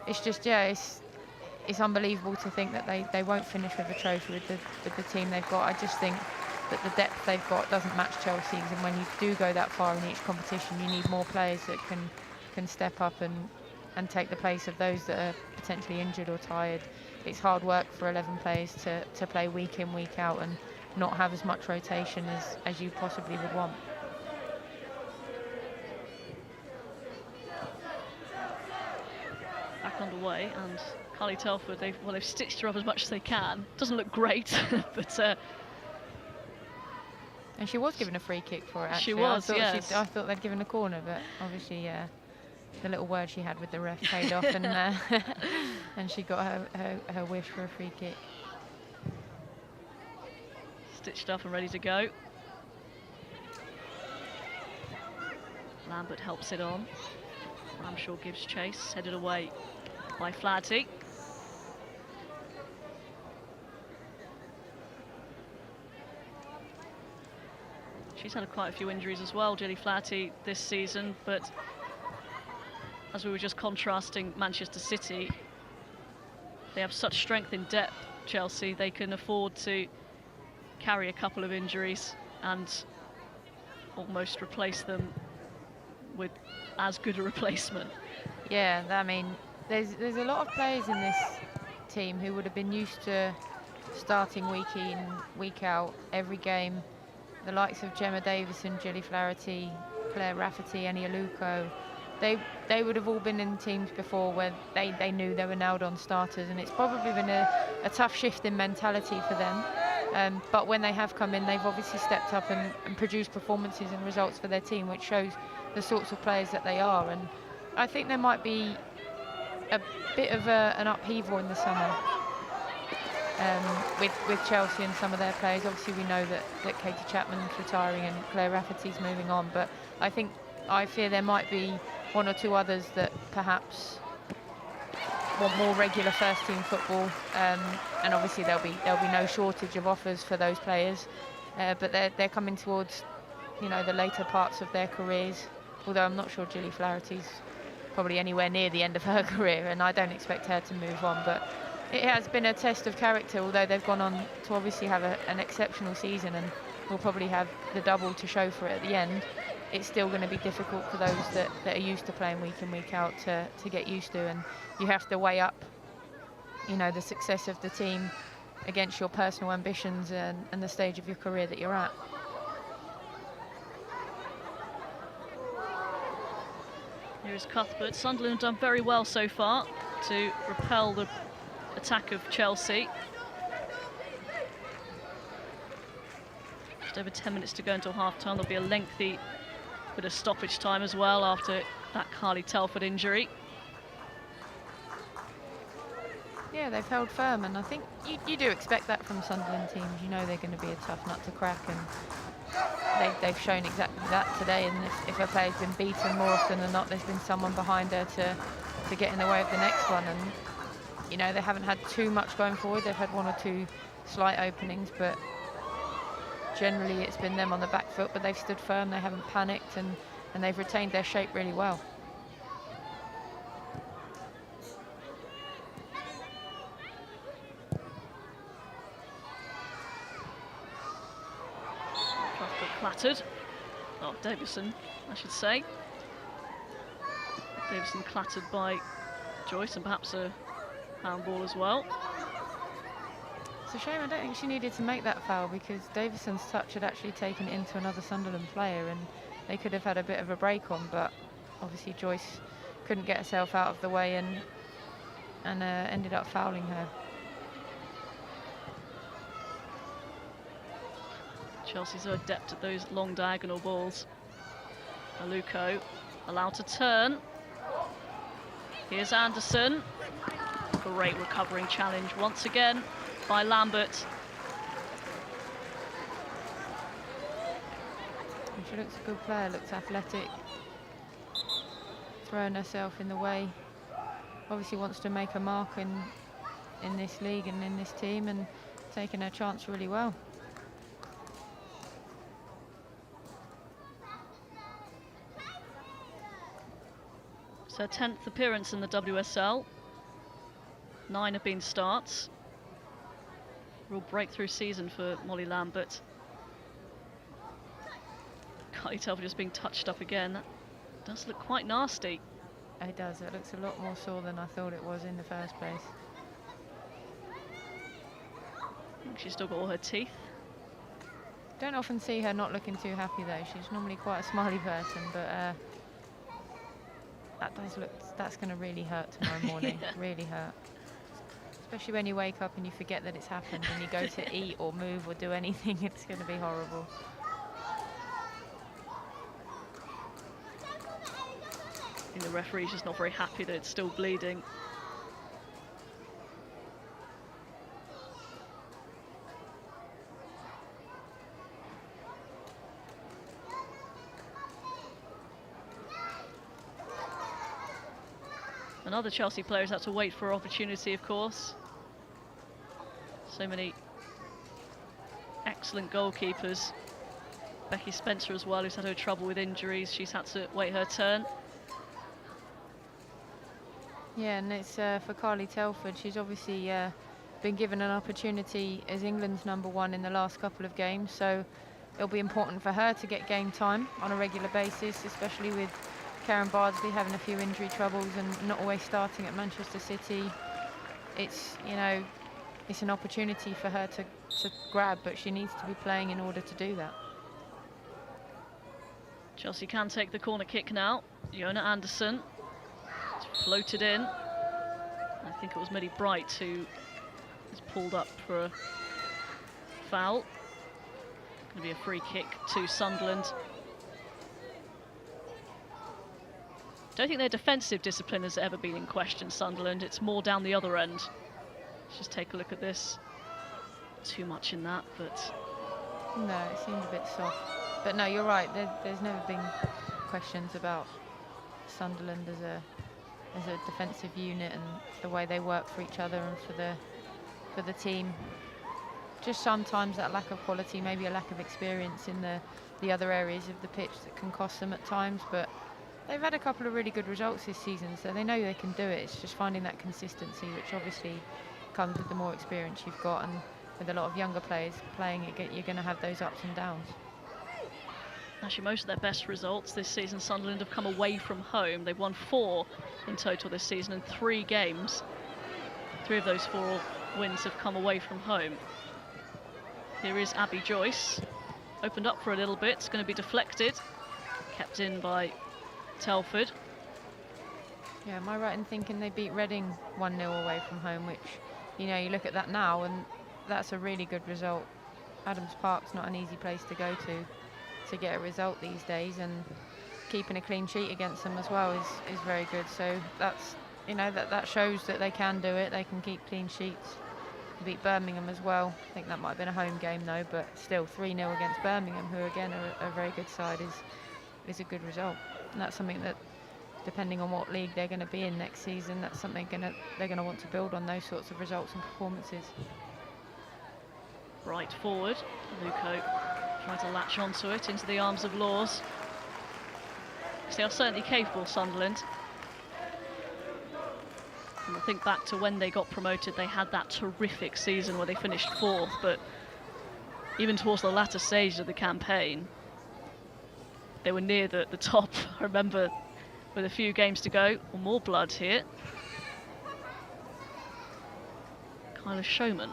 it's just, yeah, it's unbelievable to think that they won't finish with a trophy with the team they've got. I just think that the depth they've got doesn't match Chelsea's, and when you do go that far in each competition, you need more players that can step up and take the place of those that are potentially injured or tired. It's hard work for 11 players to play week in, week out, and not have as much rotation as you possibly would want. Back underway, and Carly Telford, they've stitched her up as much as they can. Doesn't look great, but and she was given a free kick for it, actually. She was, yes. I thought they'd given a corner, but obviously the little word she had with the ref paid off, and and she got her wish for a free kick. Stitched up and ready to go. Lambert helps it on. Ramshaw gives chase, headed away by Flaherty. She's had quite a few injuries as well, Gilly Flaherty, this season, but as we were just contrasting Manchester City, they have such strength in depth, Chelsea. They can afford to carry a couple of injuries and almost replace them with as good a replacement. Yeah, I mean, there's a lot of players in this team who would have been used to starting week in, week out, every game. The likes of Gemma Davison, Gilly Flaherty, Claire Rafferty, Annie Aluko. They would have all been in teams before where they knew they were nailed on starters, and it's probably been a tough shift in mentality for them. But when they have come in, they've obviously stepped up and produced performances and results for their team, which shows the sorts of players that they are. And I think there might be a bit of an upheaval in the summer with Chelsea and some of their players. Obviously we know that Katie Chapman's retiring and Claire Rafferty's moving on, but I fear there might be one or two others that perhaps want more regular first team football, and obviously there'll be no shortage of offers for those players, but they're coming towards, you know, the later parts of their careers, although I'm not sure Gilly Flaherty's probably anywhere near the end of her career, and I don't expect her to move on. But it has been a test of character, although they've gone on to obviously have an exceptional season and will probably have the double to show for it at the end. It's still going to be difficult for those that are used to playing week in, week out to get used to, and you have to weigh up, you know, the success of the team against your personal ambitions and the stage of your career that you're at. Here is Cuthbert. Sunderland have done very well so far to repel the attack of Chelsea. Just over 10 minutes to go until half-time. There'll be a lengthy bit of stoppage time as well after that Carly Telford injury. Yeah, they've held firm, and I think you do expect that from Sunderland teams. You know they're going to be a tough nut to crack, and they've shown exactly that today. And if a player's been beaten, more often than not, there's been someone behind her to get in the way of the next one. And you know, they haven't had too much going forward. They've had one or two slight openings, but generally it's been them on the back foot. But they've stood firm, they haven't panicked, and they've retained their shape really well. clattered. Oh, Davison, I should say. Davison clattered by Joyce, and perhaps a handball as well. It's a shame. I don't think she needed to make that foul, because Davison's touch had actually taken it into another Sunderland player, and they could have had a bit of a break on, but obviously Joyce couldn't get herself out of the way and ended up fouling her. Chelsea's so adept at those long diagonal balls. Aluko allowed to turn. Here's Anderson. Great recovering challenge once again by Lambert. And she looks a good player, looks athletic, throwing herself in the way. Obviously wants to make a mark in this league and in this team, and taking her chance really well. It's her 10th appearance in the WSL. 9 have been starts. Real breakthrough season for Molly Lambert. Can't you tell for just being touched up again? That does look quite nasty. It does. It looks a lot more sore than I thought it was in the first place. I think she's still got all her teeth. Don't often see her not looking too happy though. She's normally quite a smiley person, but that's going to really hurt tomorrow morning. Yeah. Really hurt. Especially when you wake up and you forget that it's happened and you go to eat or move or do anything, it's going to be horrible. I think the referee's just not very happy that it's still bleeding. Another Chelsea player has had to wait for opportunity, of course. So many excellent goalkeepers. Becky Spencer as well, who's had her trouble with injuries. She's had to wait her turn. Yeah, and it's for Carly Telford. She's obviously been given an opportunity as England's #1 in the last couple of games, so it'll be important for her to get game time on a regular basis, especially with Karen Bardsley having a few injury troubles and not always starting at Manchester City. It's, you know, it's an opportunity for her to grab, but she needs to be playing in order to do that. Chelsea can take the corner kick now. Jona Anderson. It's floated in. I think it was Millie Bright who was pulled up for a foul. Going to be a free kick to Sunderland. Don't think their defensive discipline has ever been in question, Sunderland. It's more down the other end. Let's just take a look at this. Too much in that, but... No, it seemed a bit soft. But no, you're right. There's never been questions about Sunderland as a defensive unit and the way they work for each other and for the team. Just sometimes that lack of quality, maybe a lack of experience in the other areas of the pitch that can cost them at times, but they've had a couple of really good results this season, so they know they can do it. It's just finding that consistency, which obviously comes with the more experience you've got, and with a lot of younger players playing it, you're going to have those ups and downs. Actually, most of their best results this season, Sunderland have come away from home. They've won 4 in total this season in 3 games. 3 of those 4 wins have come away from home. Here is Abby Joyce. Opened up for a little bit, it's going to be deflected. Kept in by Telford. Yeah, am I right in thinking they beat Reading 1-0 away from home, which, you know, you look at that now and that's a really good result. Adams Park's not an easy place to go to get a result these days, and keeping a clean sheet against them as well is very good. So that's, you know, that shows that they can do it. They can keep clean sheets. Beat Birmingham as well. I think that might have been a home game though, but still 3-0 against Birmingham, who again are a very good side, is a good result. And that's something that, depending on what league they're going to be in next season, that's something they're going to want to build on, those sorts of results and performances. Right forward, Luco trying to latch onto it into the arms of Laws. They are certainly capable, Sunderland. And I think back to when they got promoted, they had that terrific season where they finished 4th, but even towards the latter stage of the campaign, they were near the top. I remember with a few games to go. Or more blood here. Kyla Showman.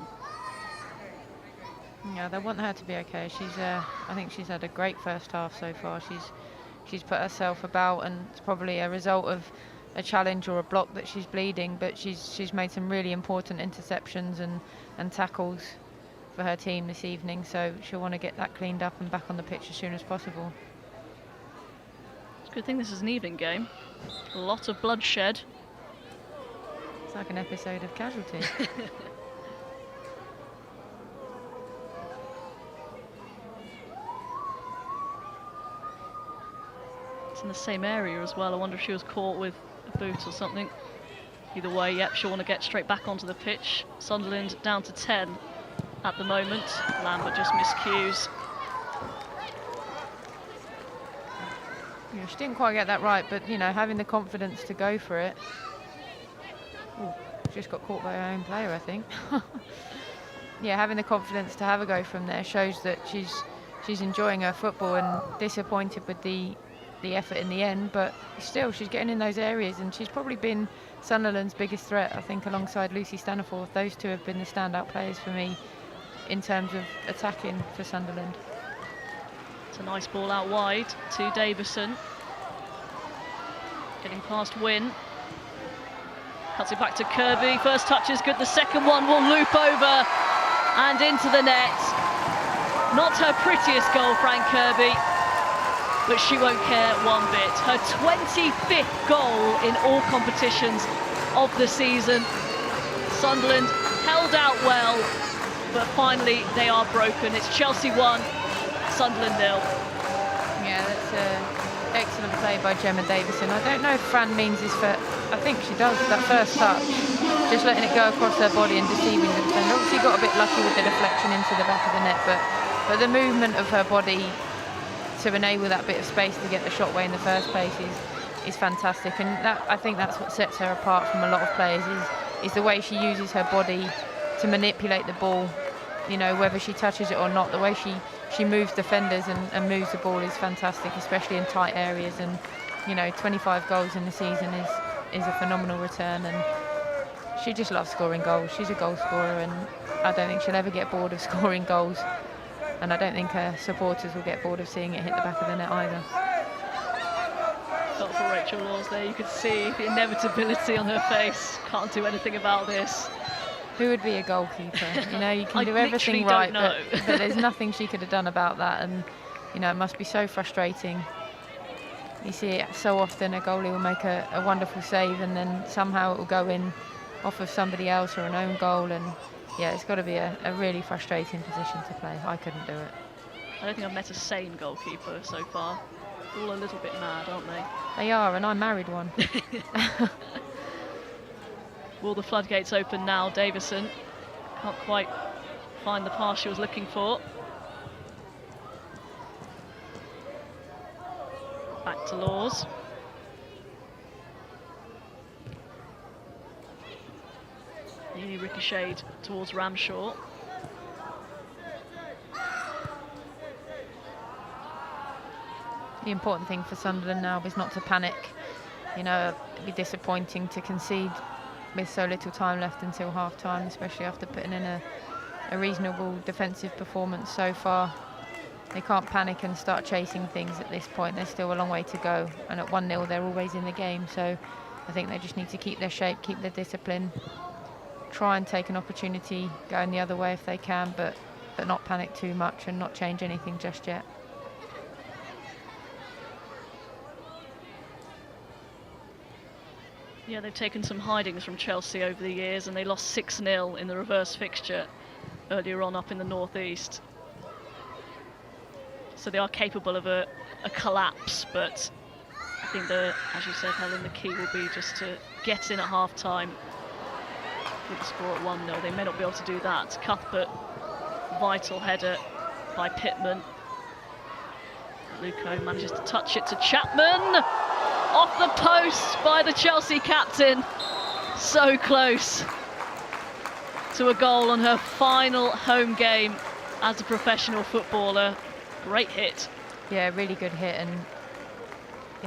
Yeah, they want her to be okay. I think she's had a great first half so far. She's put herself about, and it's probably a result of a challenge or a block that she's bleeding, but she's made some really important interceptions and tackles for her team this evening, so she'll want to get that cleaned up and back on the pitch as soon as possible. It's a good thing this is an evening game. A lot of bloodshed. It's like an episode of Casualty. It's in the same area as well. I wonder if she was caught with a boot or something. Either way, yep, she'll want to get straight back onto the pitch. Sunderland down to 10 at the moment. Lambert just miscues. Yeah, she didn't quite get that right, but you know, having the confidence to go for it. Ooh, just got caught by her own player, I think. Yeah, having the confidence to have a go from there shows that she's enjoying her football, and disappointed with the effort in the end, but still she's getting in those areas, and she's probably been Sunderland's biggest threat, I think, alongside Lucy Staniforth. Those two have been the standout players for me in terms of attacking for Sunderland. It's a nice ball out wide to Davison. Getting past Wynne. Cuts it back to Kirby. First touch is good, the second one will loop over and into the net. Not her prettiest goal, Fran Kirby, but she won't care one bit. Her 25th goal in all competitions of the season. Sunderland held out well, but finally they are broken. It's Chelsea 1, Sunderland 0. Yeah, that's an excellent play by Gemma Davison. I don't know if Fran means this for, I think she does, that first touch, just letting it go across her body and deceiving the defender. Obviously got a bit lucky with the deflection into the back of the net, but the movement of her body to enable that bit of space to get the shot away in the first place is fantastic, and that, I think that's what sets her apart from a lot of players, is the way she uses her body to manipulate the ball. You know, whether she touches it or not, the way she moves defenders and moves the ball is fantastic, especially in tight areas. And you know, 25 goals in the season is a phenomenal return, and she just loves scoring goals. She's a goal scorer, and I don't think she'll ever get bored of scoring goals. And I don't think her supporters will get bored of seeing it hit the back of the net either. Felt for Rachel Laws there. You could see the inevitability on her face. Can't do anything about this. Who would be a goalkeeper? You know, you can do everything right, but there's nothing she could have done about that. And you know, it must be so frustrating. You see it so often. A goalie will make a wonderful save, and then somehow it will go in off of somebody else or an own goal. And yeah, it's got to be a really frustrating position to play. I couldn't do it. I don't think I've met a sane goalkeeper so far. They're all a little bit mad, aren't they? They are, and I married one. Will the floodgates open now? Davison can't quite find the pass she was looking for. Back to Laws. Nearly ricocheted towards Ramshaw. The important thing for Sunderland now is not to panic. You know, it'd be disappointing to concede with so little time left until half-time, especially after putting in a reasonable defensive performance so far. They can't panic and start chasing things at this point. There's still a long way to go, and at 1-0 they're always in the game, so I think they just need to keep their shape, keep their discipline, try and take an opportunity going the other way if they can, but not panic too much and not change anything just yet. Yeah, they've taken some hidings from Chelsea over the years, and they lost 6-0 in the reverse fixture earlier on up in the northeast. So they are capable of a collapse, but I think as you said, Helen, the key will be just to get in at half-time with the score at 1-0. They may not be able to do that. Cuthbert, vital header by Pittman. Luco manages to touch it to Chapman. Off the post by the Chelsea captain. So close to a goal on her final home game as a professional footballer. Great hit. Yeah, really good hit, and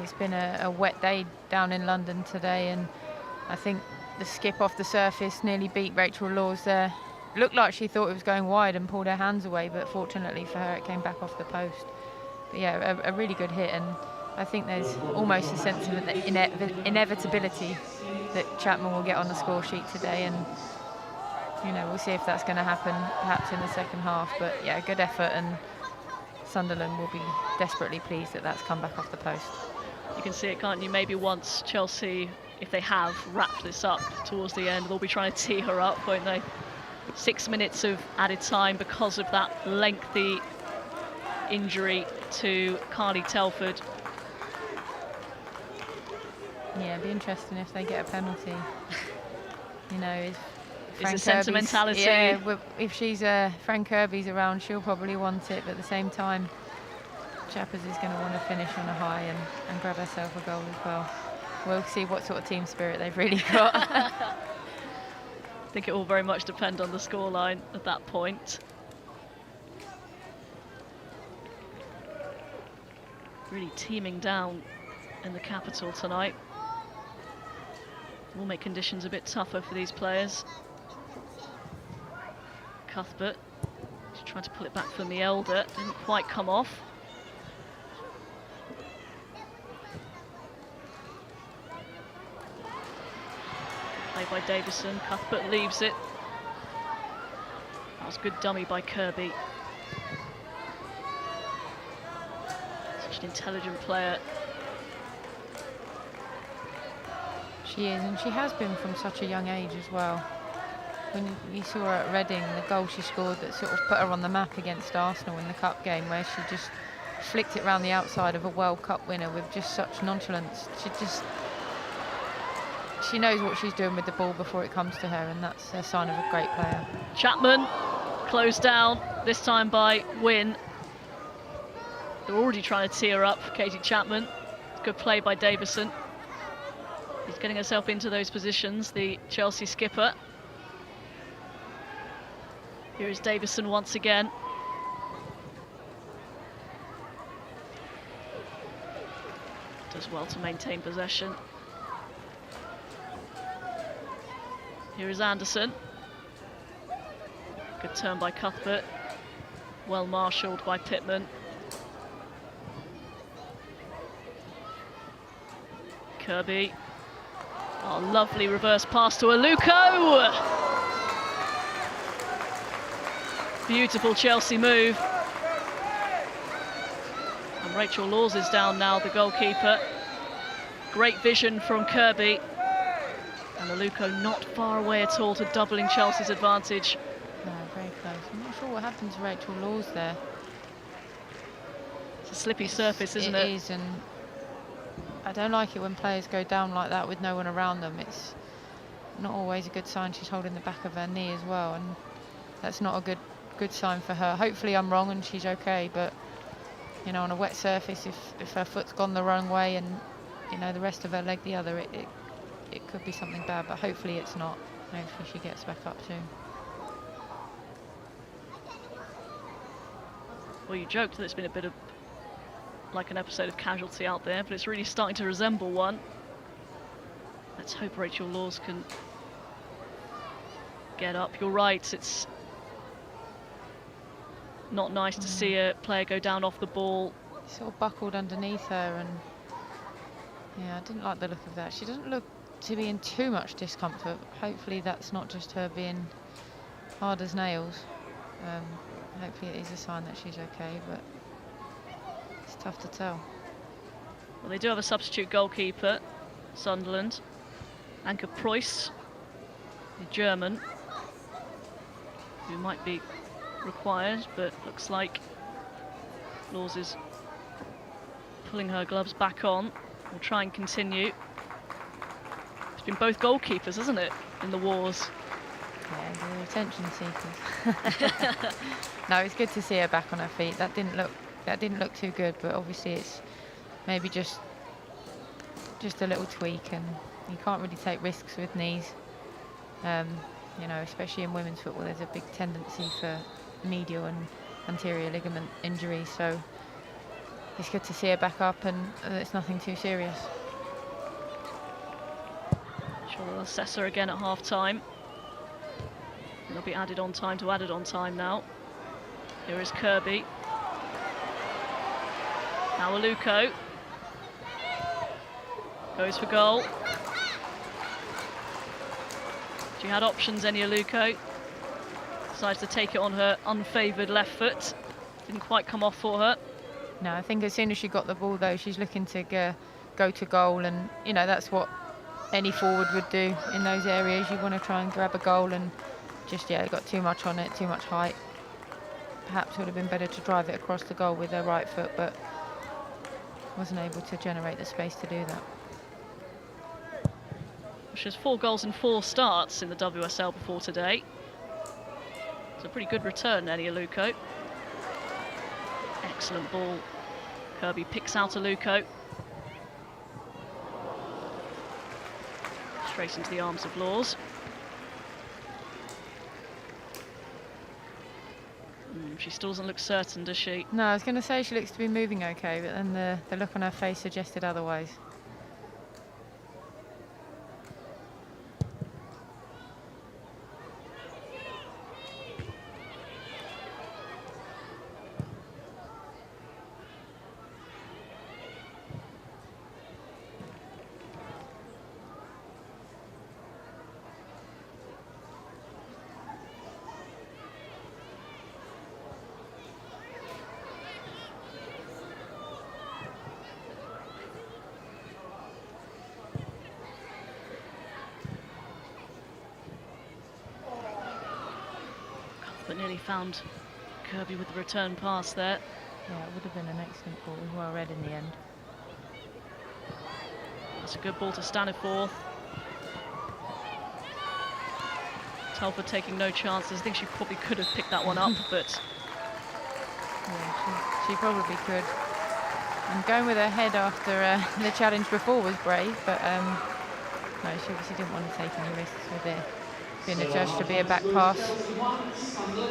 it's been a wet day down in London today, and I think the skip off the surface nearly beat Rachel Laws there. Looked like she thought it was going wide and pulled her hands away, but fortunately for her it came back off the post. But yeah, a really good hit, and I think there's almost a sense of inevitability that Chapman will get on the score sheet today, and you know, we'll see if that's going to happen perhaps in the second half. But yeah, good effort, and Sunderland will be desperately pleased that that's come back off the post. You can see it, can't you? Maybe once Chelsea, if they have wrapped this up towards the end, they'll be trying to tee her up, won't they? 6 minutes of added time because of that lengthy injury to Carly Telford. Yeah, it'd be interesting if they get a penalty. You know, if Is the sentimentality? Yeah, if she's Fran Kirby's around, she'll probably want it, but at the same time, Chappers is going to want to finish on a high and grab herself a goal as well. We'll see what sort of team spirit they've really got. I think it will very much depend on the scoreline at that point. Really teeming down in the capital tonight. Will make conditions a bit tougher for these players. Cuthbert, she's trying to pull it back from the elder, didn't quite come off. Played by Davison, Cuthbert leaves it. That was a good dummy by Kirby. Such an intelligent player. She is, and she has been from such a young age as well. When you saw her at Reading, the goal she scored that sort of put her on the map against Arsenal in the cup game, where she just flicked it around the outside of a World Cup winner with just such nonchalance. She knows what she's doing with the ball before it comes to her, and that's a sign of a great player. Chapman closed down, this time by Wynne. They're already trying to tee her up, Katie Chapman. Good play by Davison. He's getting herself into those positions, the Chelsea skipper. Here is Davison once again. Does well to maintain possession. Here is Anderson. Good turn by Cuthbert. Well marshalled by Pittman. Kirby. Oh, lovely reverse pass to Aluko. Beautiful Chelsea move. And Rachel Laws is down now, the goalkeeper. Great vision from Kirby. And Aluko not far away at all to doubling Chelsea's advantage. No, very close. I'm not sure what happened to Rachel Laws there. It's a slippy surface, isn't it? It is, and I don't like it when players go down like that with no one around them. It's not always a good sign. She's holding the back of her knee as well, and that's not a good sign for her. Hopefully I'm wrong and she's okay, but you know, on a wet surface, if her foot's gone the wrong way and you know the rest of her leg the other, it could be something bad, but hopefully it's not. Hopefully she gets back up soon. Well, you joked that it's been a bit of like an episode of Casualty out there, but it's really starting to resemble one. Let's hope Rachel Laws can get up. You're right, it's not nice to see a player go down off the ball. Sort of buckled underneath her, and yeah, I didn't like the look of that. She doesn't look to be in too much discomfort. Hopefully that's not just her being hard as nails. Hopefully it is a sign that she's okay, but it's tough to tell. Well, they do have a substitute goalkeeper, Sunderland. Anke Preuss, the German, who might be required, but looks like Laws is pulling her gloves back on. We'll try and continue. It's been both goalkeepers, hasn't it, in the wars? Yeah, the attention seekers. No, it's good to see her back on her feet. That didn't look too good, but obviously it's maybe just a little tweak, and you can't really take risks with knees. You know, especially in women's football, there's a big tendency for medial and anterior ligament injuries. So it's good to see her back up, and it's nothing too serious. Sure, they'll assess her again at half-time. They'll be added on time to added on time now. Here is Kirby. Now Aluko goes for goal. She had options, Eni Aluko. Decides to take it on her unfavoured left foot. Didn't quite come off for her. No, I think as soon as she got the ball, though, she's looking to go to goal, and you know that's what any forward would do in those areas. You want to try and grab a goal, and just got too much on it, too much height. Perhaps would have been better to drive it across the goal with her right foot, but wasn't able to generate the space to do that. She has 4 goals in 4 starts in the WSL before today. It's a pretty good return, Eni Aluko. Excellent ball. Kirby picks out Aluko. Straight into the arms of Laws. She still doesn't look certain, does she? No, I was going to say she looks to be moving okay, but then the look on her face suggested otherwise. But nearly found Kirby with the return pass there. Yeah, it would have been an excellent ball. It was well read in the end. That's a good ball to Staniforth. Telford taking no chances. I think she probably could have picked that one up, but... Yeah, she probably could. And going with her head after the challenge before was brave, but no, she obviously didn't want to take any risks with it being adjudged to be a back pass.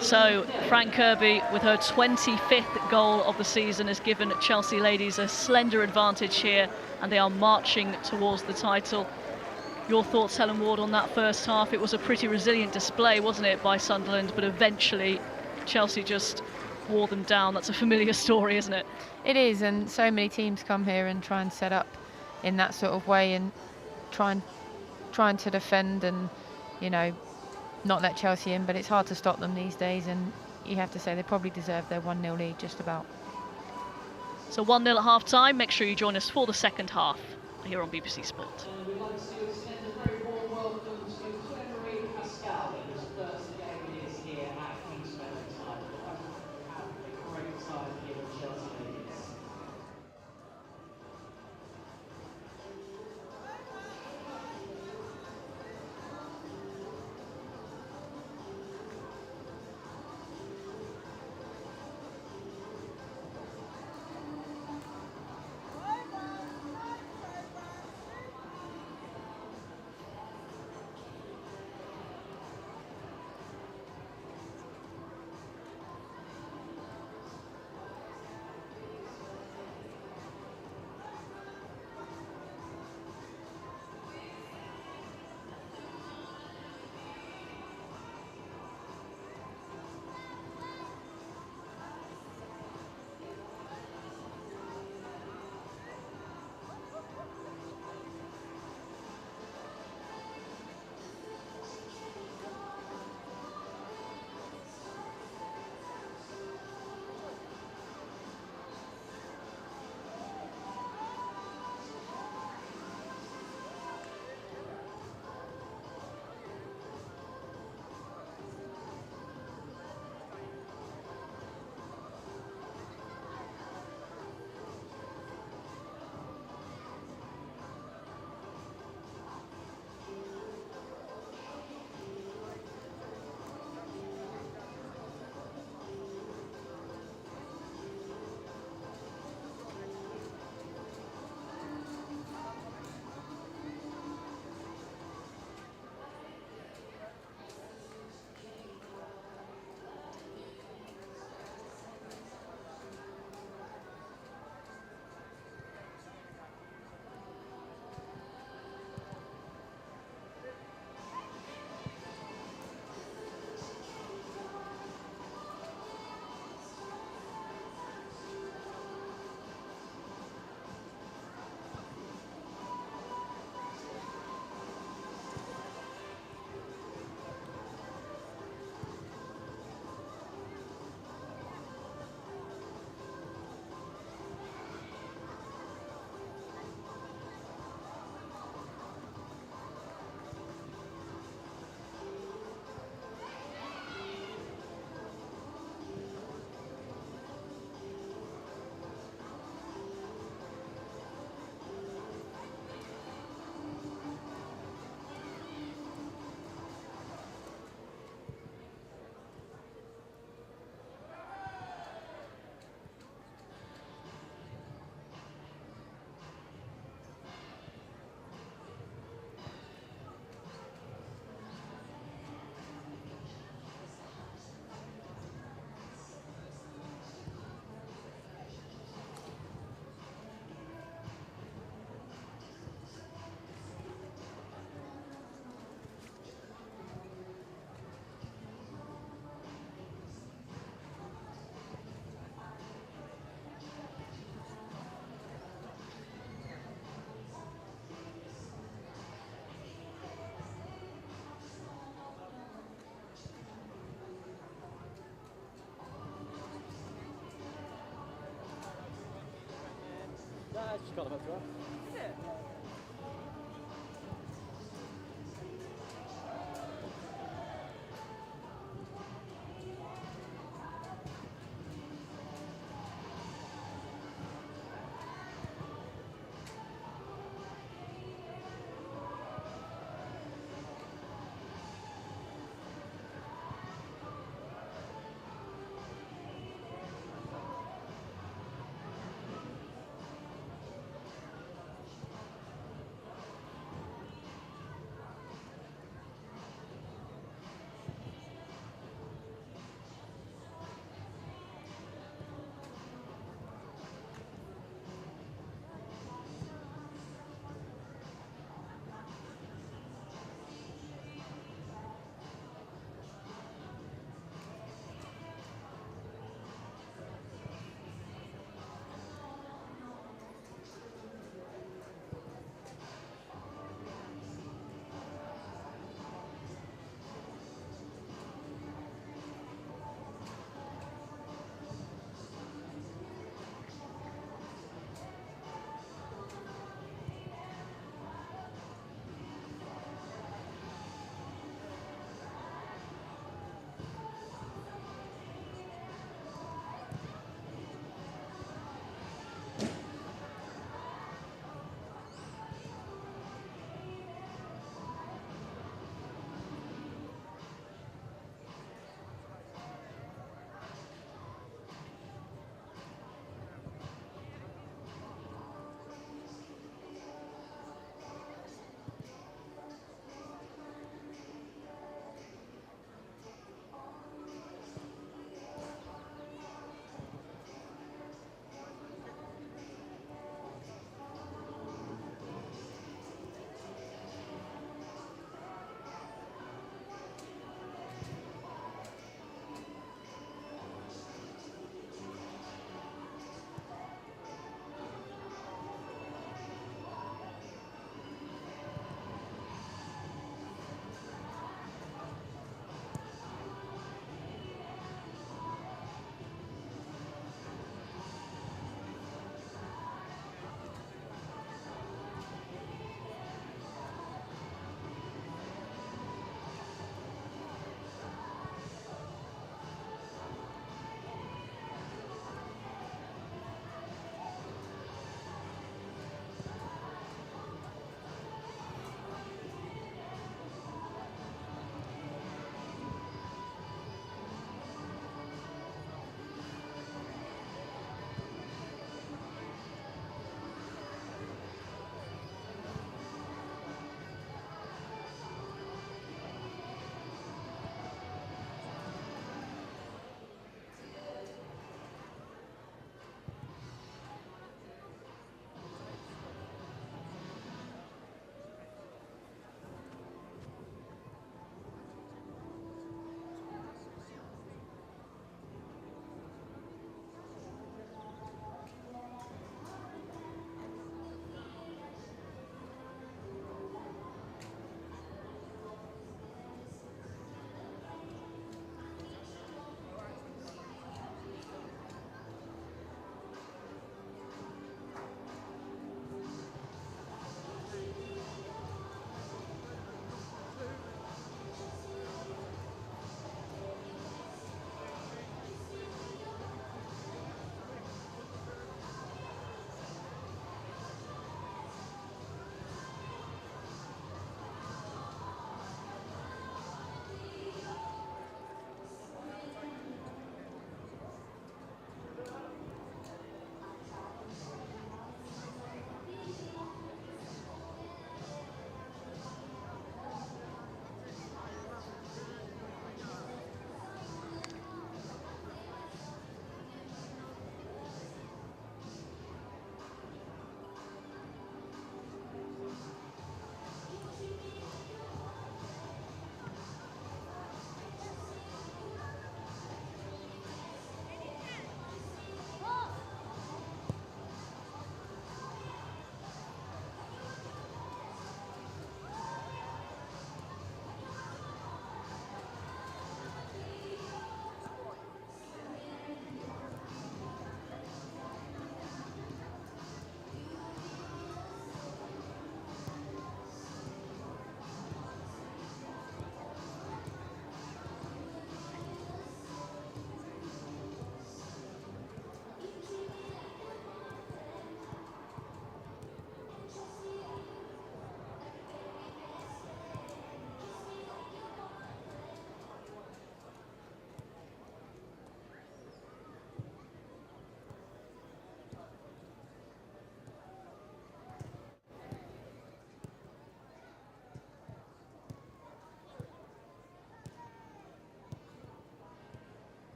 So Fran Kirby, with her 25th goal of the season, has given Chelsea ladies a slender advantage here, and they are marching towards the title. Your thoughts, Helen Ward, on that first half? It was a pretty resilient display, wasn't it, by Sunderland, but eventually Chelsea just wore them down. That's a familiar story, isn't it? It is, and so many teams come here and try and set up in that sort of way and trying to defend and, you know, not let Chelsea in, but it's hard to stop them these days, and you have to say they probably deserve their 1-0 lead just about. So 1-0 at half-time. Make sure you join us for the second half here on BBC Sport. We'd like to extend a very warm welcome to Claire-Marie Pascal, whose first game is here at Kings Meadow tonight. I hope you have a great time here at Chelsea ladies. It's just got them up to her. Is it?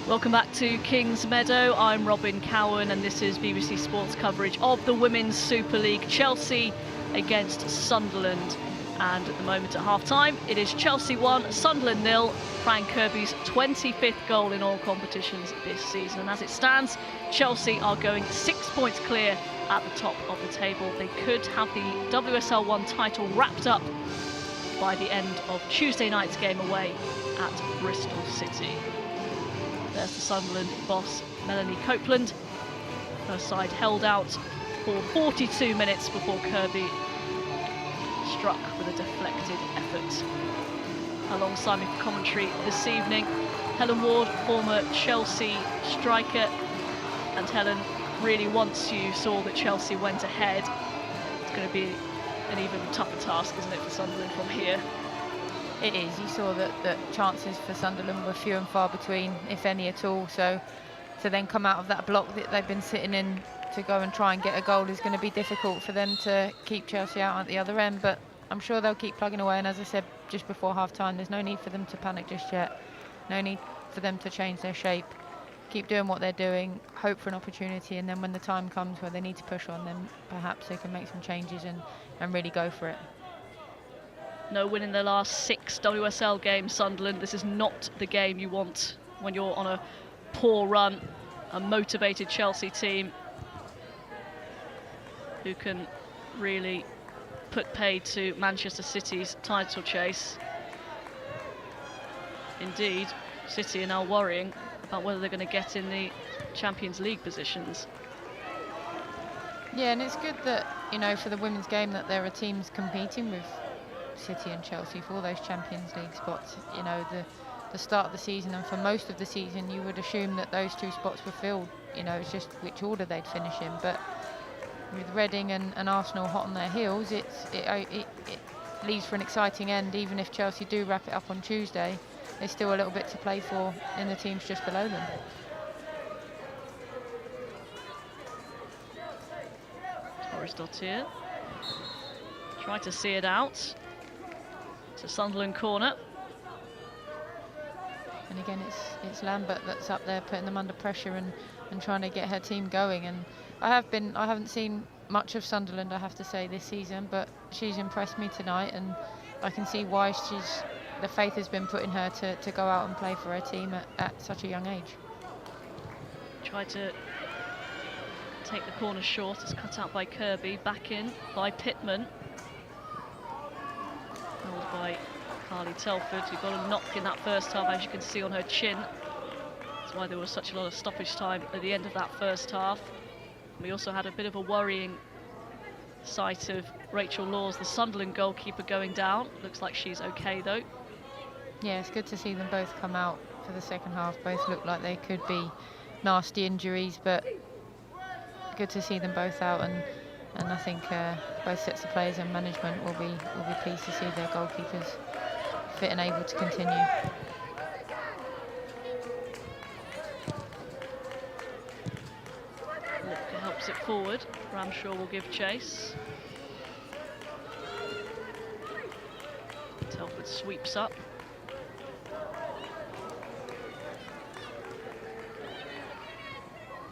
Welcome back to Kings Meadow. I'm Robin Cowan and this is BBC Sports coverage of the Women's Super League. Chelsea against Sunderland. And at the moment at half-time, it is Chelsea 1, Sunderland 0. Fran Kirby's 25th goal in all competitions this season. And as it stands, Chelsea are going 6 points clear at the top of the table. They could have the WSL 1 title wrapped up by the end of Tuesday night's game away at Bristol City. There's the Sunderland boss, Melanie Copeland. Her side held out for 42 minutes before Kirby struck with a deflected effort. Alongside me for commentary this evening, Helen Ward, former Chelsea striker. And Helen, really once you saw that Chelsea went ahead, it's going to be an even tougher task, isn't it, for Sunderland from here? It is. You saw that chances for Sunderland were few and far between, if any at all. So to then come out of that block that they've been sitting in to go and try and get a goal is going to be difficult for them to keep Chelsea out at the other end. But I'm sure they'll keep plugging away. And as I said just before half-time, there's no need for them to panic just yet. No need for them to change their shape. Keep doing what they're doing, hope for an opportunity, and then when the time comes where they need to push on, then perhaps they can make some changes and really go for it. No win in their last 6 WSL games, Sunderland. This is not the game you want when you're on a poor run. A motivated Chelsea team who can really put paid to Manchester City's title chase. Indeed, City are now worrying about whether they're going to get in the Champions League positions. Yeah, and it's good that, you know, for the women's game that there are teams competing with City and Chelsea for all those Champions League spots. You know, the start of the season and for most of the season you would assume that those 2 spots were filled. You know, it's just which order they'd finish in. But with Reading and Arsenal hot on their heels, it leaves for an exciting end. Even if Chelsea do wrap it up on Tuesday, there's still a little bit to play for in the teams just below them. Torres-Dottir try to see it out. It's a Sunderland corner. And again, it's Lambert that's up there putting them under pressure and trying to get her team going. And I haven't seen much of Sunderland, I have to say, this season, but she's impressed me tonight, and I can see why the faith has been put in her to go out and play for her team at such a young age. Tried to take the corner short. It's cut out by Kirby, back in by Pittman. Held by Carly Telford, who got a knock in that first half, as you can see on her chin. That's why there was such a lot of stoppage time at the end of that first half. We also had a bit of a worrying sight of Rachel Laws, the Sunderland goalkeeper, going down. Looks like she's okay though. Yeah, it's good to see them both come out for the second half. Both look like they could be nasty injuries, but good to see them both out, and I think both sets of players and management will be pleased to see their goalkeepers fit and able to continue. Lipka helps it forward. Ramshaw will give chase. Telford sweeps up.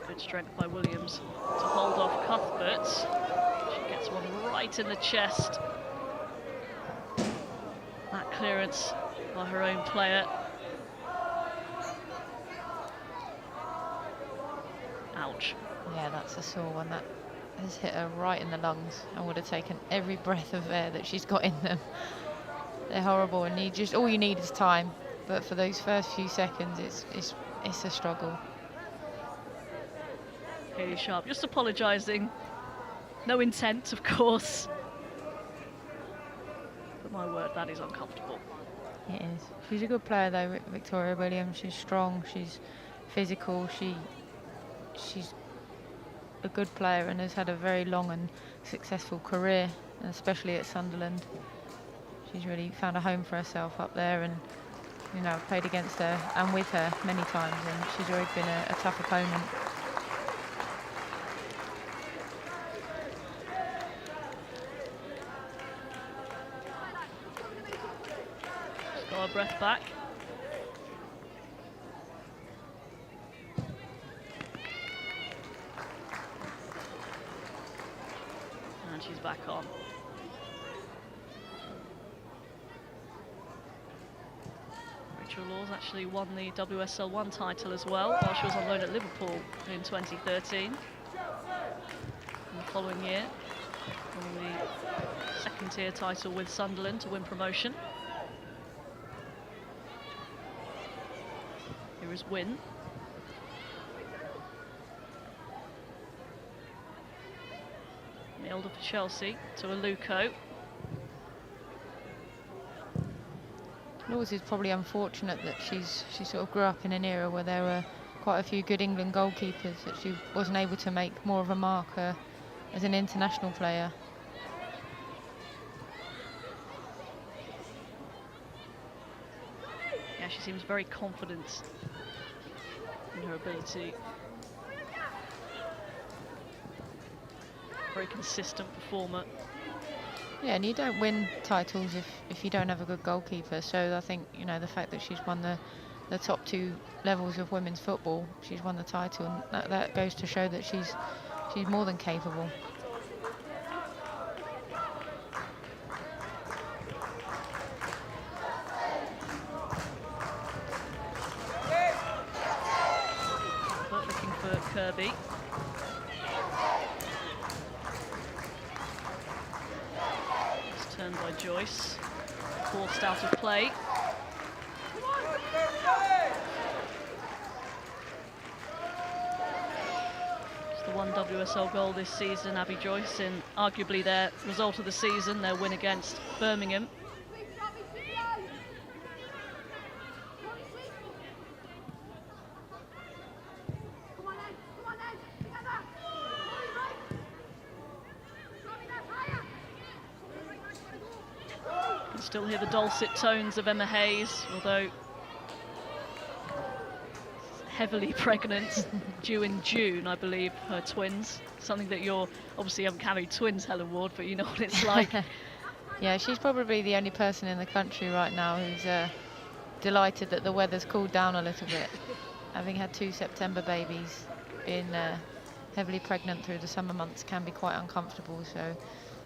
Good strength by Williams to hold off Cuthbert. She gets one right in the chest. That clearance by her own player. Ouch. Yeah, that's a sore one. That has hit her right in the lungs and would have taken every breath of air that she's got in them. They're horrible, and all you need is time. But for those first few seconds, it's a struggle. Hayley Sharp just apologising. No intent, of course. But my word, that is uncomfortable. It is. She's a good player though, Victoria Williams. She's strong, she's physical, she's a good player and has had a very long and successful career, and especially at Sunderland. She's really found a home for herself up there, and you know, played against her and with her many times, and she's always been a tough opponent. Got our breath back. she's back on. Rachel Laws actually won the WSL 1 title as well while she was on loan at Liverpool in 2013. In the following year, won the second-tier title with Sunderland to win promotion. Here is Wynne. Nailed for Chelsea to Aluko. Laws is probably unfortunate that she sort of grew up in an era where there were quite a few good England goalkeepers, that she wasn't able to make more of a mark as an international player. Yeah, she seems very confident in her ability. Very consistent performer. Yeah, and you don't win titles if you don't have a good goalkeeper. So I think, you know, the fact that she's won the top 2 levels of women's football, she's won the title, and that goes to show that she's more than capable. But looking for Kirby. Turned by Joyce, forced out of play. It's the 1 WSL goal this season, Abby Joyce, in arguably their result of the season, their win against Birmingham. Still hear the dulcet tones of Emma Hayes, although heavily pregnant, due in June, I believe, her twins. Something that you're obviously haven't carried twins, Helen Ward, but you know what it's like. Yeah, she's probably the only person in the country right now who's delighted that the weather's cooled down a little bit. Having had 2 September babies, being heavily pregnant through the summer months can be quite uncomfortable. So,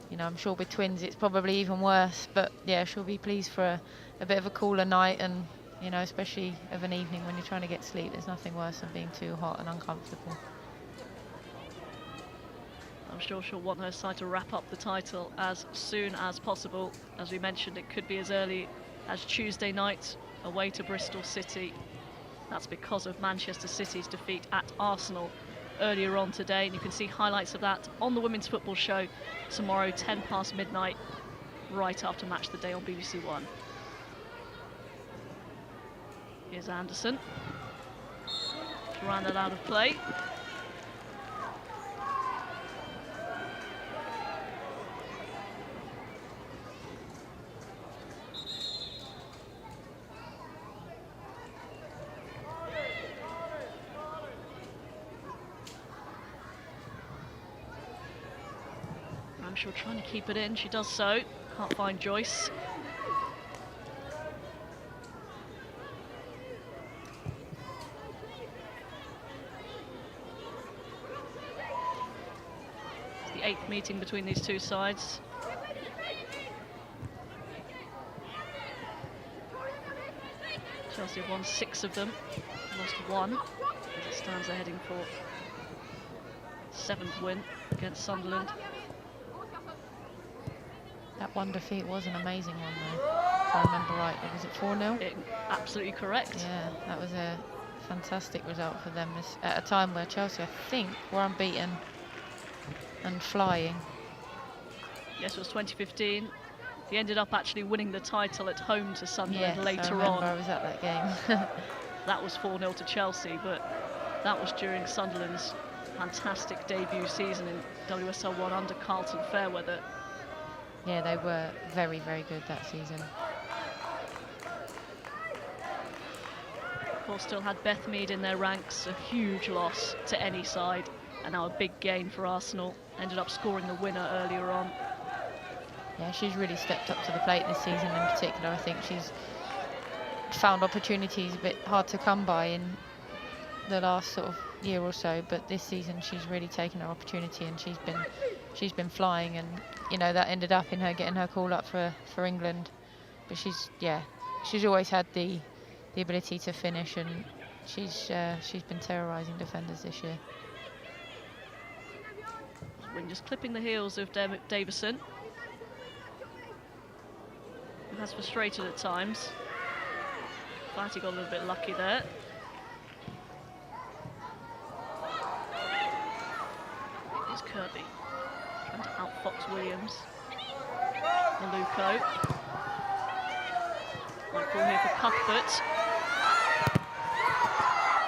you know, I'm sure with twins it's probably even worse, but yeah, she'll be pleased for a bit of a cooler night, and, you know, especially of an evening when you're trying to get sleep, there's nothing worse than being too hot and uncomfortable. I'm sure she'll want her side to wrap up the title as soon as possible. As we mentioned, it could be as early as Tuesday night away to Bristol City. That's because of Manchester City's defeat at Arsenal earlier on today, and you can see highlights of that on the Women's Football Show tomorrow, 10 past midnight, right after Match of the Day on BBC One. Here's Anderson to round that out of play. Ramshaw trying to keep it in, she does so, can't find Joyce. It's the 8th meeting between these two sides. Chelsea have won 6 of them, lost 1, as it stands they're heading for 7th win against Sunderland. That one defeat was an amazing one, though, if I remember right. Was it 4-0? Absolutely correct. Yeah, that was a fantastic result for them at a time where Chelsea, I think, were unbeaten and flying. Yes, it was 2015. He ended up actually winning the title at home to Sunderland later I on. I was at that game. That was 4-0 to Chelsea, but that was during Sunderland's fantastic debut season in WSL 1 under Carlton Fairweather. Yeah, they were very, very good that season. Of course, still had Beth Mead in their ranks, a huge loss to any side, and now a big gain for Arsenal. Ended up scoring the winner earlier on. Yeah, she's really stepped up to the plate this season in particular. I think she's found opportunities a bit hard to come by in the last sort of year or so, but this season she's really taken her opportunity and she's been she's been flying, and you know that ended up in her getting her call up for England. But she's always had the ability to finish, and she's been terrorising defenders this year. Rangers clipping the heels of Davison. He has frustrated at times. Glad he got a little bit lucky there. Here's Kirby trying to outfox Williams. Maluko. Might fall here for Cuthbert.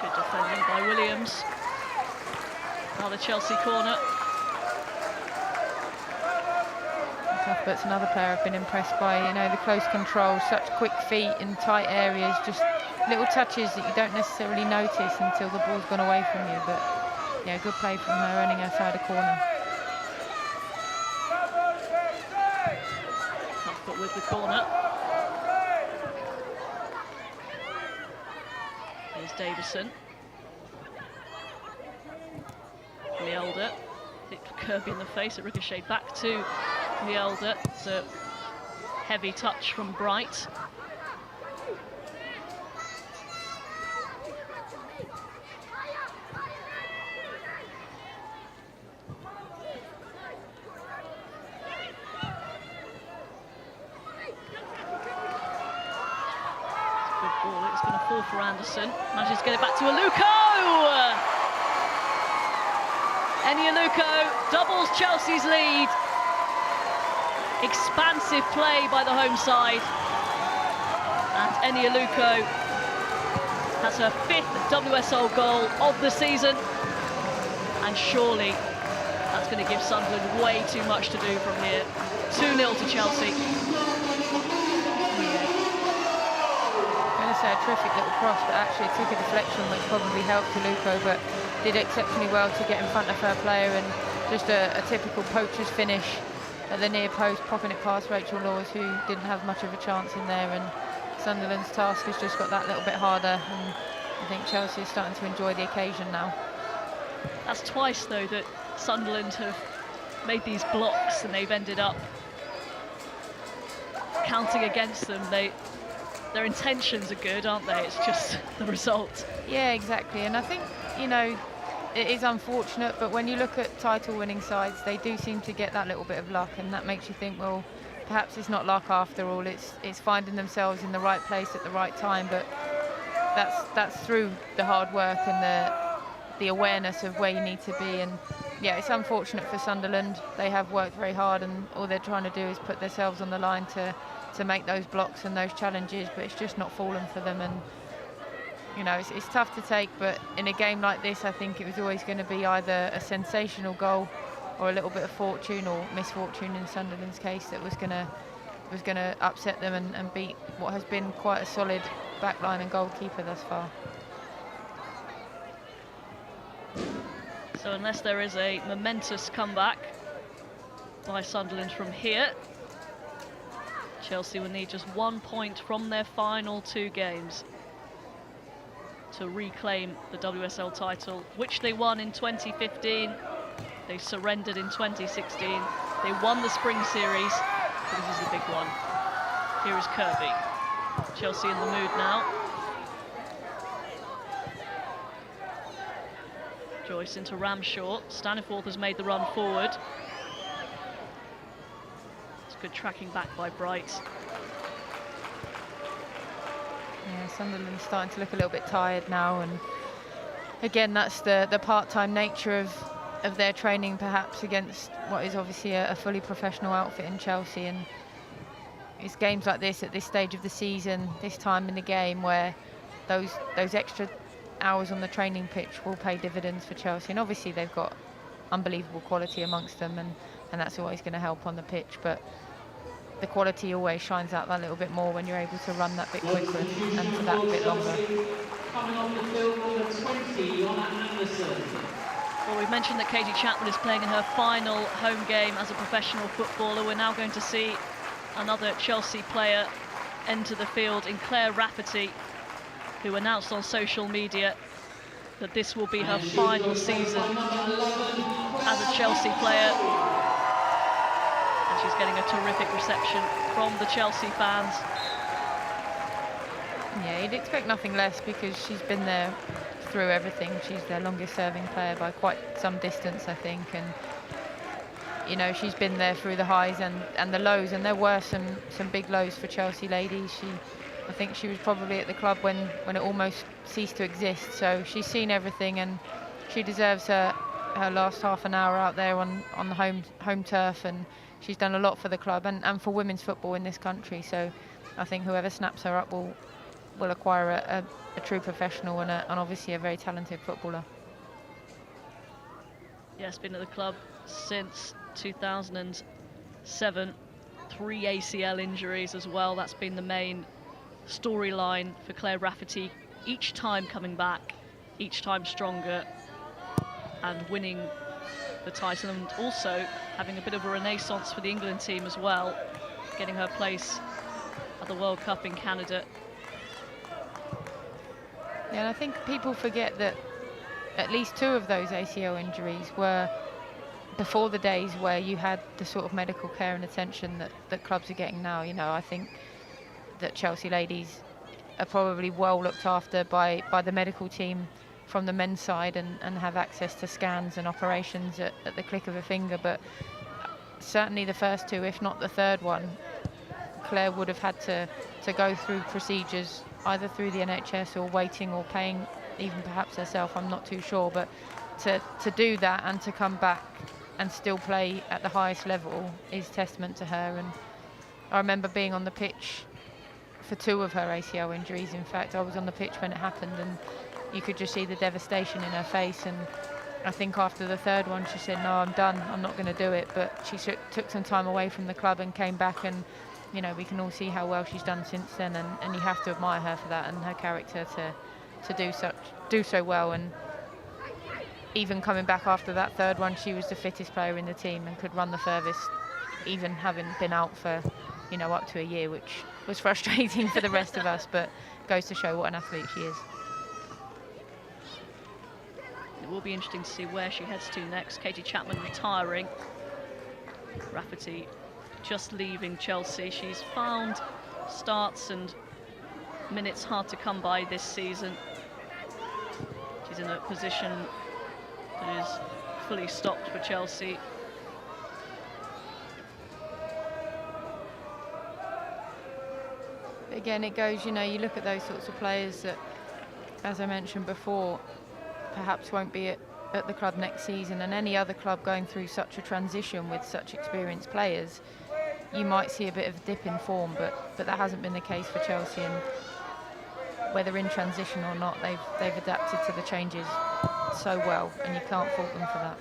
Good defending by Williams. Now the Chelsea corner. Cuthbert's another player I've been impressed by, you know, the close control, such quick feet in tight areas, just little touches that you don't necessarily notice until the ball's gone away from you. But yeah, good play from her, earning her side a corner. Cuthbert with the corner. Here's Davison. Lielder hit Kirby in the face, it ricocheted back to Lielder. It's a heavy touch from Bright. Good ball, it's going to fall for Anderson. Manages to get it back to Aluko! Eni Aluko doubles Chelsea's lead. Expansive play by the home side. And Eni Aluko has her 5th WSL goal of the season. And surely that's going to give Sunderland way too much to do from here. 2-0 to Chelsea. I'm going to say a terrific little cross, but actually took a deflection which probably helped Aluko, but did exceptionally well to get in front of her player, and just a typical poacher's finish at the near post, popping it past Rachel Laws, who didn't have much of a chance in there. And Sunderland's task has just got that little bit harder, and I think Chelsea is starting to enjoy the occasion now. That's twice, though, that Sunderland have made these blocks and they've ended up counting against them. Their intentions are good, aren't they? It's just the result. Yeah, exactly. And I think, you know, it is unfortunate, but when you look at title-winning sides, they do seem to get that little bit of luck, and that makes you think, well, perhaps it's not luck after all. It's finding themselves in the right place at the right time. But that's through the hard work and the awareness of where you need to be. And yeah, it's unfortunate for Sunderland. They have worked very hard, and all they're trying to do is put themselves on the line to make those blocks and those challenges, but it's just not fallen for them. And you know, it's tough to take, but in a game like this, I think it was always going to be either a sensational goal or a little bit of fortune or misfortune in Sunderland's case that was going to upset them and beat what has been quite a solid backline and goalkeeper thus far. So unless there is a momentous comeback by Sunderland from here, Chelsea will need just 1 point from their final 2 games to reclaim the WSL title, which they won in 2015. They surrendered in 2016. They won the spring series, but this is the big one. Here is Kirby. Chelsea in the mood now. Joyce into Ramshaw. Staniforth has made the run forward. It's good tracking back by Bright. Yeah, Sunderland's starting to look a little bit tired now, and again, that's the part-time nature of their training, perhaps, against what is obviously a fully professional outfit in Chelsea. And it's games like this at this stage of the season, this time in the game, where those extra hours on the training pitch will pay dividends for Chelsea. And obviously they've got unbelievable quality amongst them, and that's always going to help on the pitch. But the quality always shines out that little bit more when you're able to run that bit quicker and for that bit longer. Coming on the field, number 20, Jonna Anderson. Well, we've mentioned that Katie Chapman is playing in her final home game as a professional footballer. We're now going to see another Chelsea player enter the field in Claire Rafferty, who announced on social media that this will be her final season as a Chelsea player. And she's getting a terrific reception from the Chelsea fans. Yeah, you'd expect nothing less because she's been there through everything. She's their longest serving player by quite some distance, I think, and you know, she's been there through the highs and the lows, and there were some big lows for Chelsea ladies. I think she was probably at the club when it almost ceased to exist, so she's seen everything, and she deserves her last half an hour out there on the home turf, and she's done a lot for the club and for women's football in this country. So I think whoever snaps her up will acquire a true professional and obviously a very talented footballer. Yes, been at the club since 2007. 3 ACL injuries as well. That's been the main storyline for Claire Rafferty. Each time coming back, each time stronger and winning the title, and also having a bit of a renaissance for the England team as well, getting her place at the World Cup in Canada. Yeah, and I think people forget that at least 2 of those ACL injuries were before the days where you had the sort of medical care and attention that clubs are getting now. You know, I think that Chelsea ladies are probably well looked after by the medical team from the men's side and have access to scans and operations at the click of a finger. But certainly the first 2, if not the third one, Claire would have had to go through procedures either through the NHS or waiting or paying even perhaps herself, I'm not too sure, but to do that and to come back and still play at the highest level is testament to her. And I remember being on the pitch for 2 of her ACL injuries. In fact, I was on the pitch when it happened, and you could just see the devastation in her face. And I think after the third one she said, no, I'm done, I'm not going to do it. But she took some time away from the club and came back, and you know, we can all see how well she's done since then, and you have to admire her for that and her character to do so well. And even coming back after that third one, she was the fittest player in the team and could run the furthest, even having been out for, you know, up to a year, which was frustrating for the rest of us, but goes to show what an athlete she is. It will be interesting to see where she heads to next. Katie Chapman retiring. Rafferty just leaving Chelsea. She's found starts and minutes hard to come by this season. She's in a position that is fully stocked for Chelsea. Again, it goes, you know, you look at those sorts of players that, as I mentioned before, perhaps won't be at the club next season, and any other club going through such a transition with such experienced players, you might see a bit of a dip in form, but that hasn't been the case for Chelsea, and whether in transition or not, they've adapted to the changes so well, and you can't fault them for that.